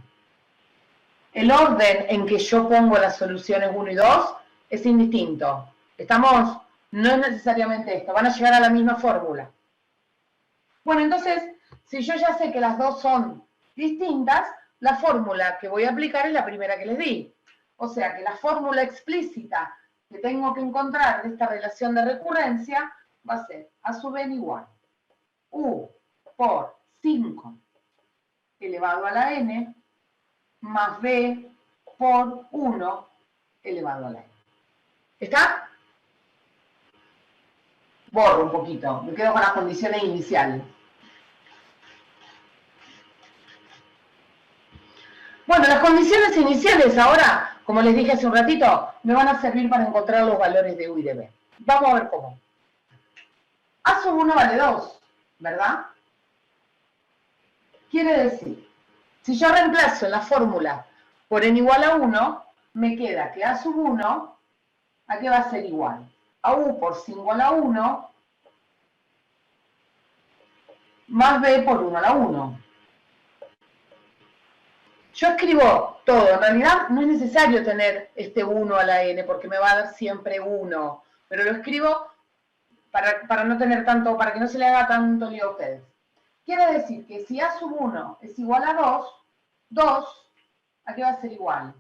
El orden en que yo pongo las soluciones 1 y 2 es indistinto. ¿Estamos? No es necesariamente esto, van a llegar a la misma fórmula. Bueno, entonces, si yo ya sé que las dos son distintas, la fórmula que voy a aplicar es la primera que les di. O sea que la fórmula explícita que tengo que encontrar de esta relación de recurrencia va a ser A sub n igual U por 5 elevado a la n más B por 1 elevado a la n. ¿Está? Borro un poquito, me quedo con las condiciones iniciales. Bueno, las condiciones iniciales ahora, como les dije hace un ratito, me van a servir para encontrar los valores de U y de B. Vamos a ver cómo. A sub 1 vale 2, ¿verdad? Quiere decir, si yo reemplazo la fórmula por n igual a 1, me queda que A sub 1, ¿a qué va a ser igual? A U por 5 a la 1 más B por 1 a la 1. Yo escribo todo, en realidad no es necesario tener este 1 a la n porque me va a dar siempre 1, pero lo escribo para no tener tanto, para que no se le haga tanto lío a ustedes. Quiere decir que si A sub 1 es igual a 2, 2, ¿a qué va a ser igual?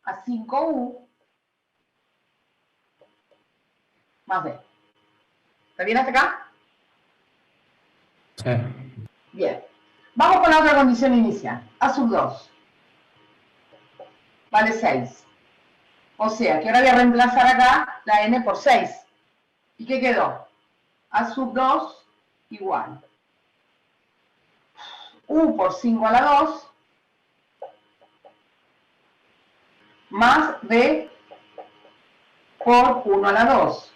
A 5U más B. ¿Está bien hasta acá?
Sí.
Bien. Vamos con la otra condición inicial. A sub 2 vale 6. O sea que ahora voy a reemplazar acá la n por 6. ¿Y qué quedó? A sub 2 igual U por 5 a la 2 más B por 1 a la 2.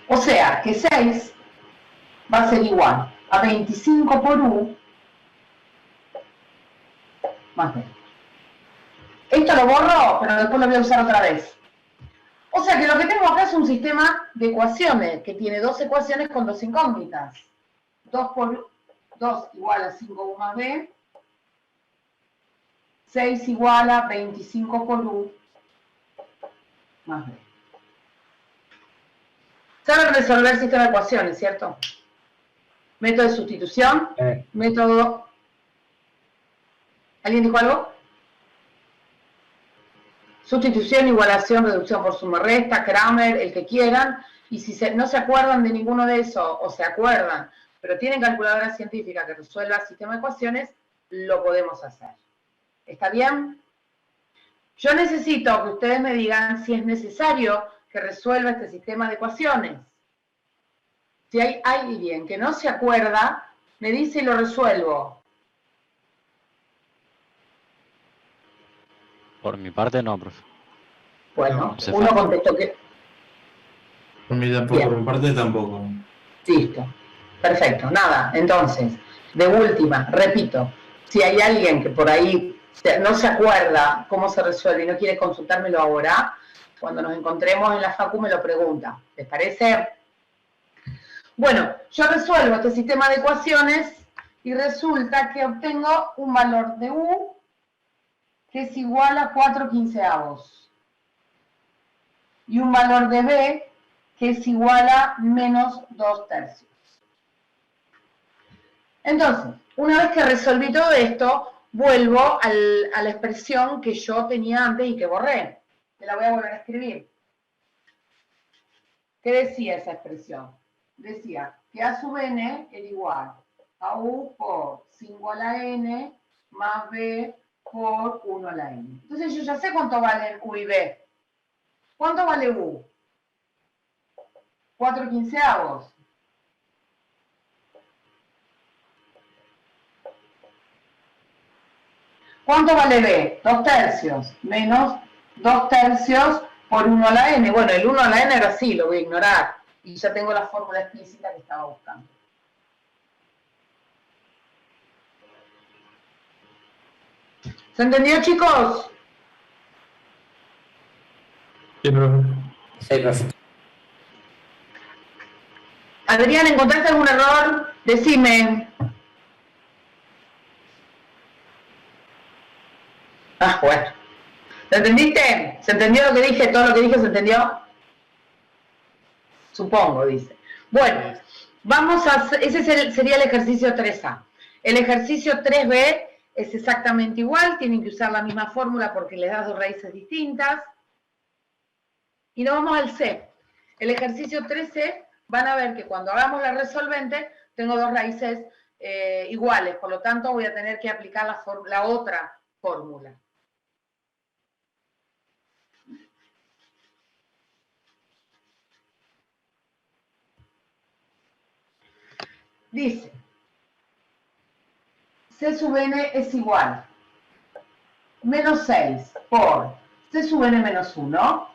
O sea que 6 va a ser igual a 25 por U más B. Esto lo borro, pero después lo voy a usar otra vez. O sea que lo que tengo acá es un sistema de ecuaciones, que tiene dos ecuaciones con dos incógnitas. 2 por 2 igual a 5U más B. 6 igual a 25 por U más B. Saben resolver el sistema de ecuaciones, ¿cierto? Método de sustitución, método... ¿Alguien dijo algo? Sustitución, igualación, reducción por suma resta, Kramer, el que quieran. Y si no se acuerdan de ninguno de esos, o se acuerdan, pero tienen calculadora científica que resuelva el sistema de ecuaciones, lo podemos hacer. ¿Está bien? Yo necesito que ustedes me digan si es necesario que resuelva este sistema de ecuaciones. Si hay alguien que no se acuerda, me dice y lo resuelvo.
Por mi parte no, profe.
Bueno,
Se
uno
falta.
contestó que...
Por mi, tampoco,
Bien.
por mi parte tampoco.
Listo. Perfecto. Nada. Entonces, de última, repito, si hay alguien que por ahí no se acuerda cómo se resuelve y no quiere consultármelo ahora, cuando nos encontremos en la facu me lo pregunta. ¿Les parece? Bueno, yo resuelvo este sistema de ecuaciones y resulta que obtengo un valor de U que es igual a 4/15 y un valor de B que es igual a menos 2/3. Entonces, una vez que resolví todo esto, vuelvo a la expresión que yo tenía antes y que borré. Te la voy a volver a escribir. ¿Qué decía esa expresión? Decía que A sub n era igual a U por 5 a la n más B por 1 a la n. Entonces yo ya sé cuánto valen U y B. ¿Cuánto vale U? 4/15. ¿Cuánto vale B? 2/3 menos 2/3 por 1 a la n. Bueno, el 1 a la n era así, lo voy a ignorar. Y ya tengo la fórmula explícita que estaba buscando. ¿Se entendió, chicos?
Sí, profe.
Sí, profe.
Adrián, ¿encontraste algún error? Decime. Ah, bueno. ¿Lo entendiste? ¿Se entendió lo que dije? ¿Todo lo que dije se entendió? Supongo, dice. Bueno, vamos a hacer, ese sería el ejercicio 3A. El ejercicio 3B es exactamente igual, tienen que usar la misma fórmula porque les das dos raíces distintas. Y nos vamos al C. El ejercicio 3C, van a ver que cuando hagamos la resolvente, tengo dos raíces iguales, por lo tanto voy a tener que aplicar la otra fórmula. Dice, C sub n es igual menos 6 por C sub n menos 1,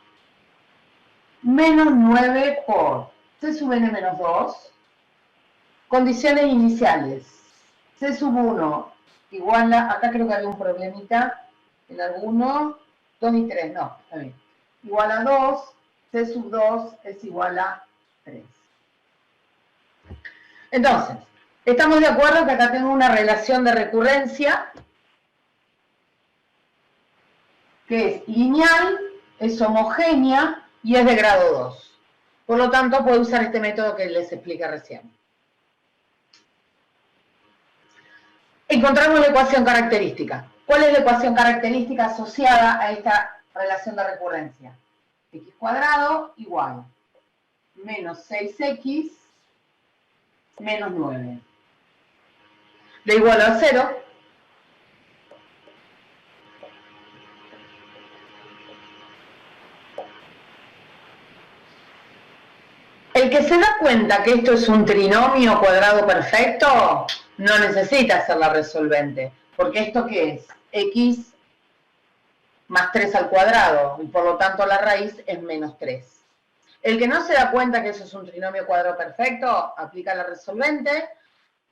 menos 9 por C sub n menos 2, condiciones iniciales, C sub 1 igual a, acá creo que había un problemita en alguno, 2 y 3, no, está bien, igual a 2, C sub 2 es igual a 3. Entonces, estamos de acuerdo que acá tengo una relación de recurrencia que es lineal, es homogénea y es de grado 2. Por lo tanto, puedo usar este método que les expliqué recién. Encontramos la ecuación característica. ¿Cuál es la ecuación característica asociada a esta relación de recurrencia? X cuadrado igual menos 6x menos 9. Le igualo a 0. El que se da cuenta que esto es un trinomio cuadrado perfecto, no necesita hacer la resolvente, porque ¿esto qué es? X más 3 al cuadrado, y por lo tanto la raíz es menos 3. El que no se da cuenta que eso es un trinomio cuadrado perfecto, aplica la resolvente,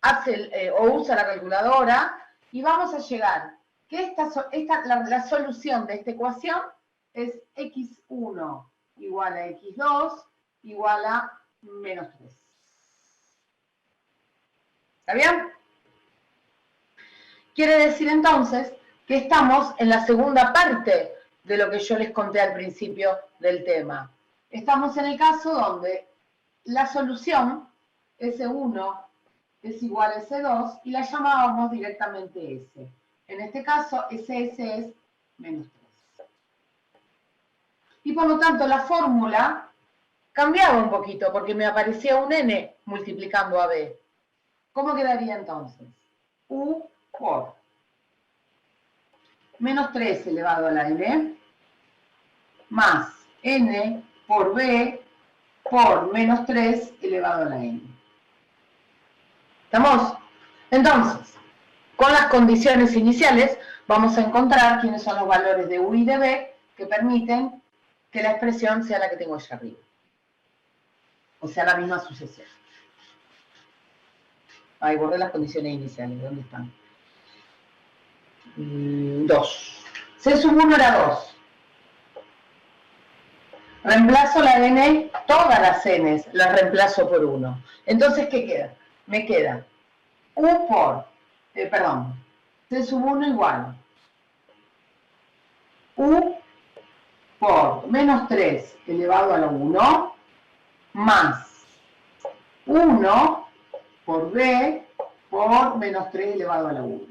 hace o usa la calculadora, y vamos a llegar que la solución de esta ecuación es x1 igual a x2 igual a menos 3. ¿Está bien? Quiere decir entonces que estamos en la segunda parte de lo que yo les conté al principio del tema. Estamos en el caso donde la solución S1 es igual a S2 y la llamábamos directamente S. En este caso, SS es menos 3. Y por lo tanto, la fórmula cambiaba un poquito porque me aparecía un n multiplicando a b. ¿Cómo quedaría entonces? U por menos 3 elevado a la n más n por b por menos 3 elevado a la n. ¿Estamos? Entonces, con las condiciones iniciales vamos a encontrar quiénes son los valores de u y de b que permiten que la expresión sea la que tengo allá arriba. O sea, la misma sucesión. Ahí borré las condiciones iniciales. ¿Dónde están? 2. C sub 1 era 2. Reemplazo la n, todas las n's las reemplazo por 1. Entonces, ¿qué queda? Me queda u por, C sub 1 igual u por menos 3 elevado a la 1 más 1 por b por menos 3 elevado a la 1.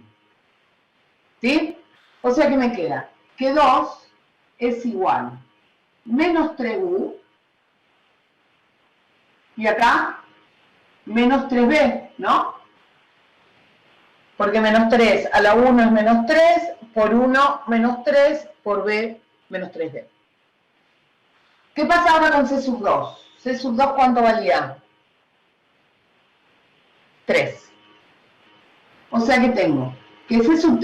¿Sí? O sea que me queda que 2 es igual menos 3u y acá menos 3b, ¿no? Porque menos 3 a la 1 es menos 3, por 1 menos 3, por b menos 3b. ¿Qué pasa ahora con C sub 2? C sub 2, ¿cuánto valía? 3. O sea que tengo que C sub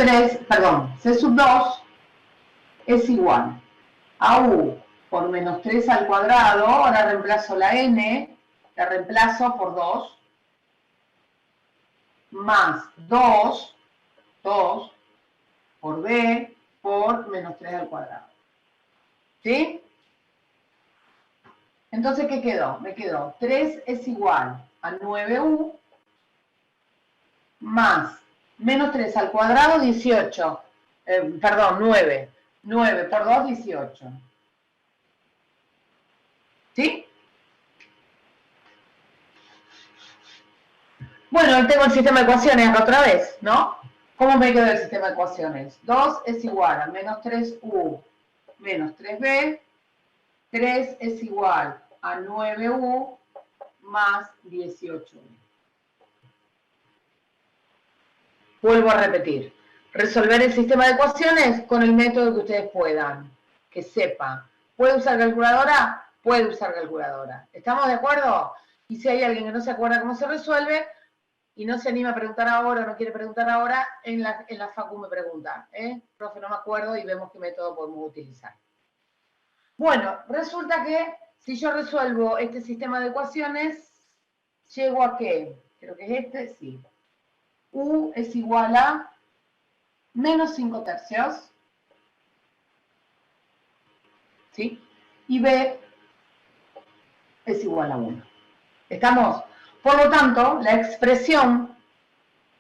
2 es igual a u por menos 3 al cuadrado, ahora reemplazo la n, la reemplazo por 2, más 2 por b por menos 3 al cuadrado. ¿Sí? Entonces, ¿qué quedó? Me quedó 3 es igual a 9u más menos 3 al cuadrado, 18. 9. 9 por 2, 18. ¿Sí? Bueno, hoy tengo el sistema de ecuaciones acá otra vez, ¿no? ¿Cómo me quedó el sistema de ecuaciones? 2 es igual a menos 3u menos 3b. 3 es igual a 9u más 18u. Vuelvo a repetir. Resolver el sistema de ecuaciones con el método que ustedes puedan. Que sepan. ¿Puede usar calculadora? Puede usar calculadora. ¿Estamos de acuerdo? Y si hay alguien que no se acuerda cómo se resuelve y no se anima a preguntar ahora o no quiere preguntar ahora, en la facu me pregunta. Profe, no me acuerdo y vemos qué método podemos utilizar. Bueno, resulta que si yo resuelvo este sistema de ecuaciones, llego a ¿qué? Creo que es este, sí. U es igual a menos 5 tercios, ¿sí? Y B es igual a 1. ¿Estamos? Por lo tanto, la expresión,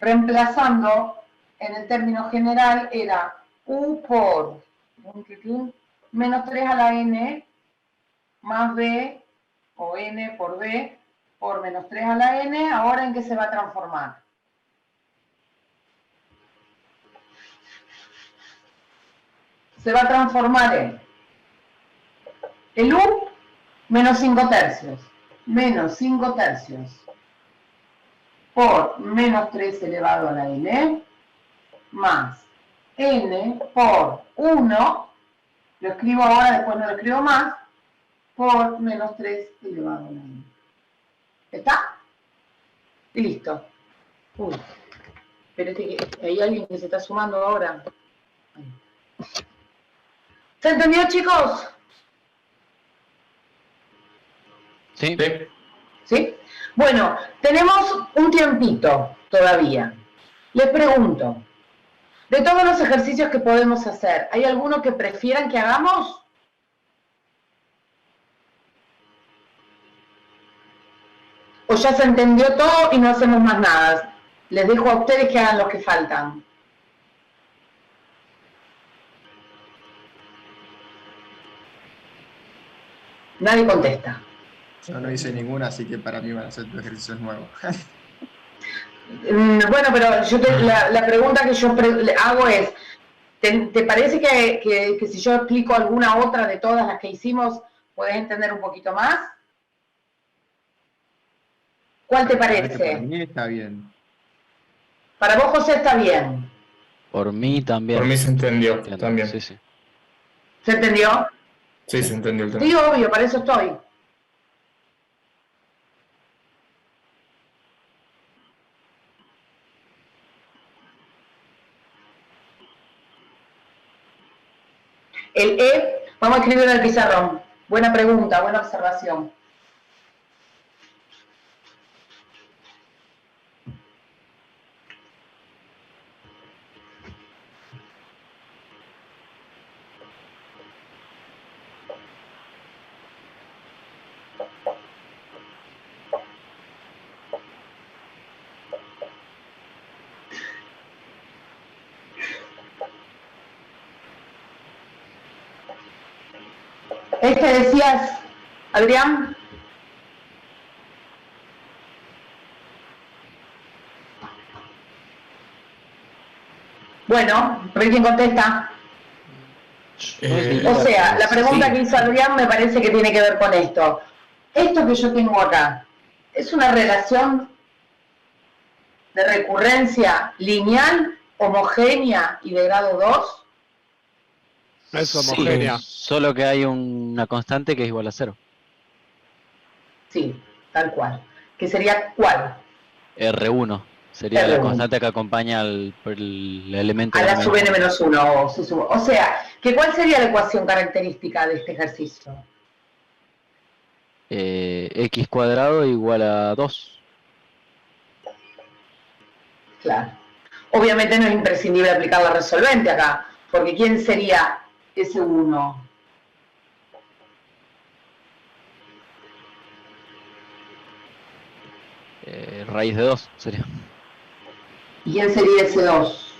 reemplazando en el término general, era U por menos 3 a la n más B, o n por B, por menos 3 a la n. ¿Ahora en qué se va a transformar? Se va a transformar en el U menos 5 tercios, menos 5 tercios por menos 3 elevado a la n, más n por 1, lo escribo ahora, después no lo escribo más, por menos 3 elevado a la n. ¿Está? Y listo. Uy, espérate que hay alguien que se está sumando ahora. ¿Se entendió, chicos?
Sí.
Sí.
¿Sí? Bueno, tenemos un tiempito todavía. Les pregunto, de todos los ejercicios que podemos hacer, ¿hay alguno que prefieran que hagamos? ¿O ya se entendió todo y no hacemos más nada? Les dejo a ustedes que hagan los que faltan. Nadie contesta.
Yo no hice ninguna, así que para mí van a ser tus ejercicios nuevos.
Bueno, pero la pregunta que yo hago es, ¿te parece que si yo explico alguna otra de todas las que hicimos, podés entender un poquito más? ¿Cuál te parece?
Para mí está bien.
Para vos, José, está bien.
Por mí también.
Por mí se entendió
Entiendo.
también.
Sí, sí.
¿Se entendió?
Sí, se entendió el tema.
Sí, obvio, para eso estoy. El E, vamos a escribirlo en el pizarrón. Buena pregunta, buena observación. Decías, Adrián. Bueno, pero ¿quién contesta?
Eh,
O sea, la pregunta
sí.
que hizo Adrián me parece que tiene que ver con esto. Esto que yo tengo acá, ¿es una relación de recurrencia lineal, homogénea y de grado 2?
Es
Sí,
homogénea.
solo que hay una constante que es igual a 0.
Sí, tal cual. ¿Que sería cuál?
R1 sería la
R1.
constante que acompaña el elemento
A
de
la
n
sub
menos
n-1. O sea, que ¿cuál sería la ecuación característica de este ejercicio?
1. X cuadrado igual a 2.
Claro. Obviamente no es imprescindible aplicar la resolvente acá, porque ¿quién sería ese 1?
Raíz de 2 sería.
¿Y quién sería ese 2?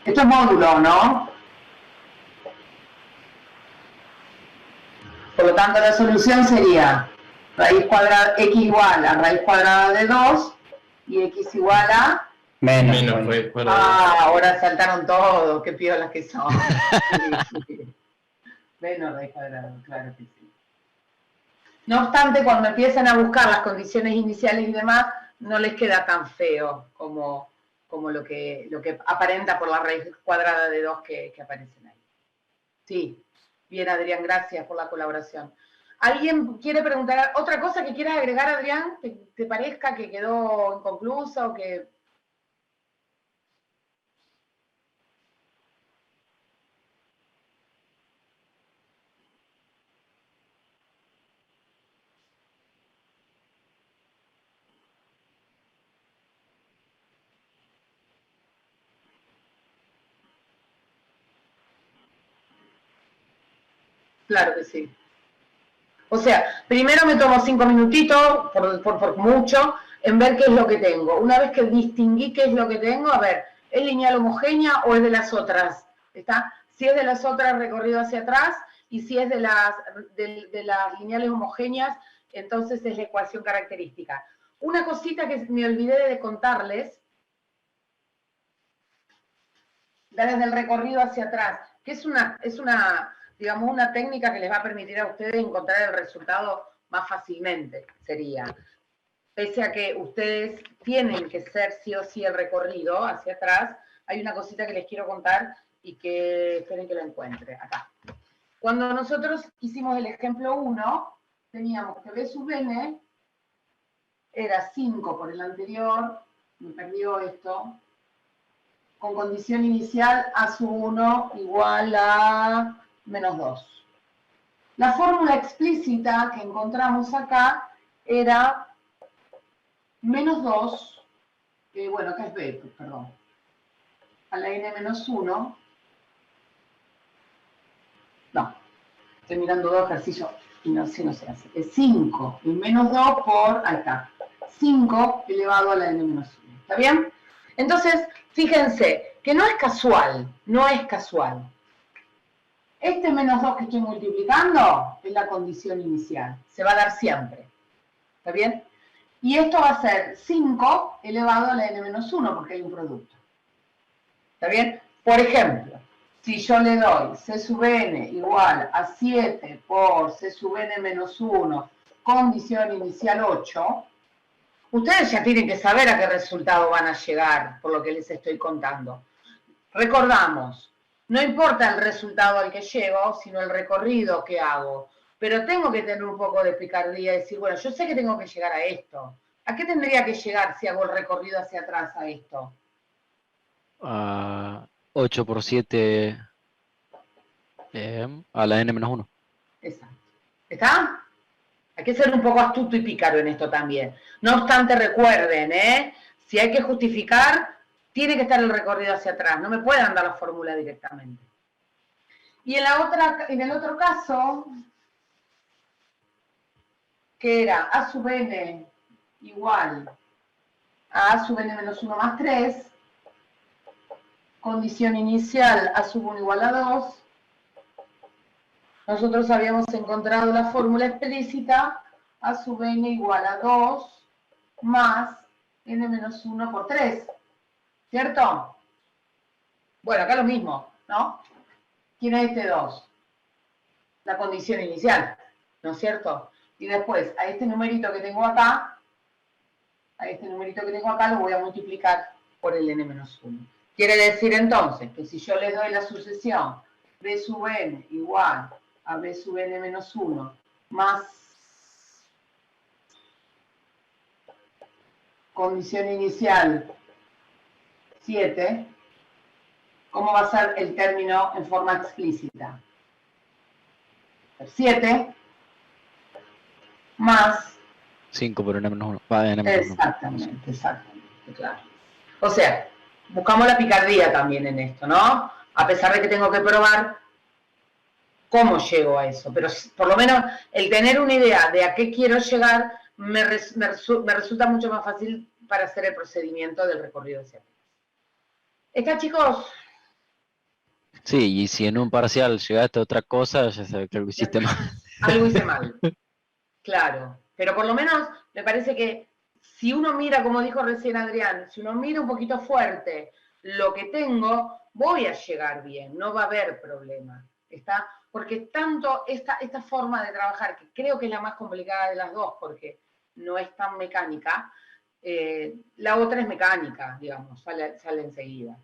Esto es módulo, ¿no? Por lo tanto, la solución sería raíz cuadrada, x igual a raíz cuadrada de 2 y x igual a...
Menos raíz cuadrada.
Ah, ahora saltaron todos, qué piolas que son. Sí. Menos raíz cuadrada, claro que sí. No obstante, cuando empiezan a buscar las condiciones iniciales y demás, no les queda tan feo como lo que aparenta por la raíz cuadrada de 2 que aparecen ahí. Sí, bien Adrián, gracias por la colaboración. ¿Alguien quiere preguntar otra cosa que quieras agregar, Adrián? ¿Te parezca que quedó inconclusa o que...? Claro que sí. O sea, primero me tomo 5 minutitos, por mucho, en ver qué es lo que tengo. Una vez que distinguí qué es lo que tengo, a ver, ¿es lineal homogénea o es de las otras? ¿Está? Si es de las otras, recorrido hacia atrás, y si es de las lineales homogéneas, entonces es la ecuación característica. Una cosita que me olvidé de contarles, desde el recorrido hacia atrás, que es una digamos, una técnica que les va a permitir a ustedes encontrar el resultado más fácilmente, sería. Pese a que ustedes tienen que ser sí o sí el recorrido hacia atrás, hay una cosita que les quiero contar y que esperen que lo encuentre, acá. Cuando nosotros hicimos el ejemplo 1, teníamos que B sub n era 5 por el anterior, me perdió esto, con condición inicial A sub 1 igual a menos 2. La fórmula explícita que encontramos acá era menos 2, bueno, acá es B, perdón, a la n menos 1, no, estoy mirando dos ejercicios y no sé, no se hace, es 5, y menos 2 por, ahí está, 5 elevado a la n menos 1, ¿está bien? Entonces, fíjense, que no es casual, no es casual. Este menos 2 que estoy multiplicando es la condición inicial, se va a dar siempre, ¿está bien? Y esto va a ser 5 elevado a la n menos 1 porque hay un producto, ¿está bien? Por ejemplo, si yo le doy c sub n igual a 7 por c sub n menos 1, condición inicial 8, ustedes ya tienen que saber a qué resultado van a llegar por lo que les estoy contando. Recordamos, no importa el resultado al que llego, sino el recorrido que hago. Pero tengo que tener un poco de picardía y decir, bueno, yo sé que tengo que llegar a esto. ¿A qué tendría que llegar si hago el recorrido hacia atrás a esto?
A 8 por 7 a la n menos 1.
Exacto. ¿Está? Hay que ser un poco astuto y pícaro en esto también. No obstante, recuerden, si hay que justificar, tiene que estar el recorrido hacia atrás. No me pueden dar la fórmula directamente. Y en el otro caso, que era A sub n igual a A sub n menos 1 más 3, condición inicial A sub 1 igual a 2, nosotros habíamos encontrado la fórmula explícita a sub n igual a 2 más n menos 1 por 3, ¿cierto? Bueno, acá lo mismo, ¿no? ¿Quién es este 2? La condición inicial, ¿no es cierto? Y después, a este numerito que tengo acá, lo voy a multiplicar por el n menos 1. Quiere decir entonces que si yo les doy la sucesión b sub n igual a b sub n menos 1 más condición inicial 7, ¿cómo va a ser el término en forma explícita? 7 más
5 por n menos 1. Va, n menos 1.
exactamente, claro. O sea, buscamos la picardía también en esto, ¿no? A pesar de que tengo que probar cómo llego a eso. Pero por lo menos el tener una idea de a qué quiero llegar me resulta mucho más fácil para hacer el procedimiento del recorrido de cierre. ¿Está, chicos?
Sí, y si en un parcial llegaste a otra cosa, ya sabes que algo hiciste mal.
Algo hice mal. Claro. Pero por lo menos me parece que si uno mira, como dijo recién Adrián, si uno mira un poquito fuerte lo que tengo, voy a llegar bien, no va a haber problema. ¿Está? Porque tanto esta forma de trabajar, que creo que es la más complicada de las dos, porque no es tan mecánica, la otra es mecánica, digamos, sale enseguida.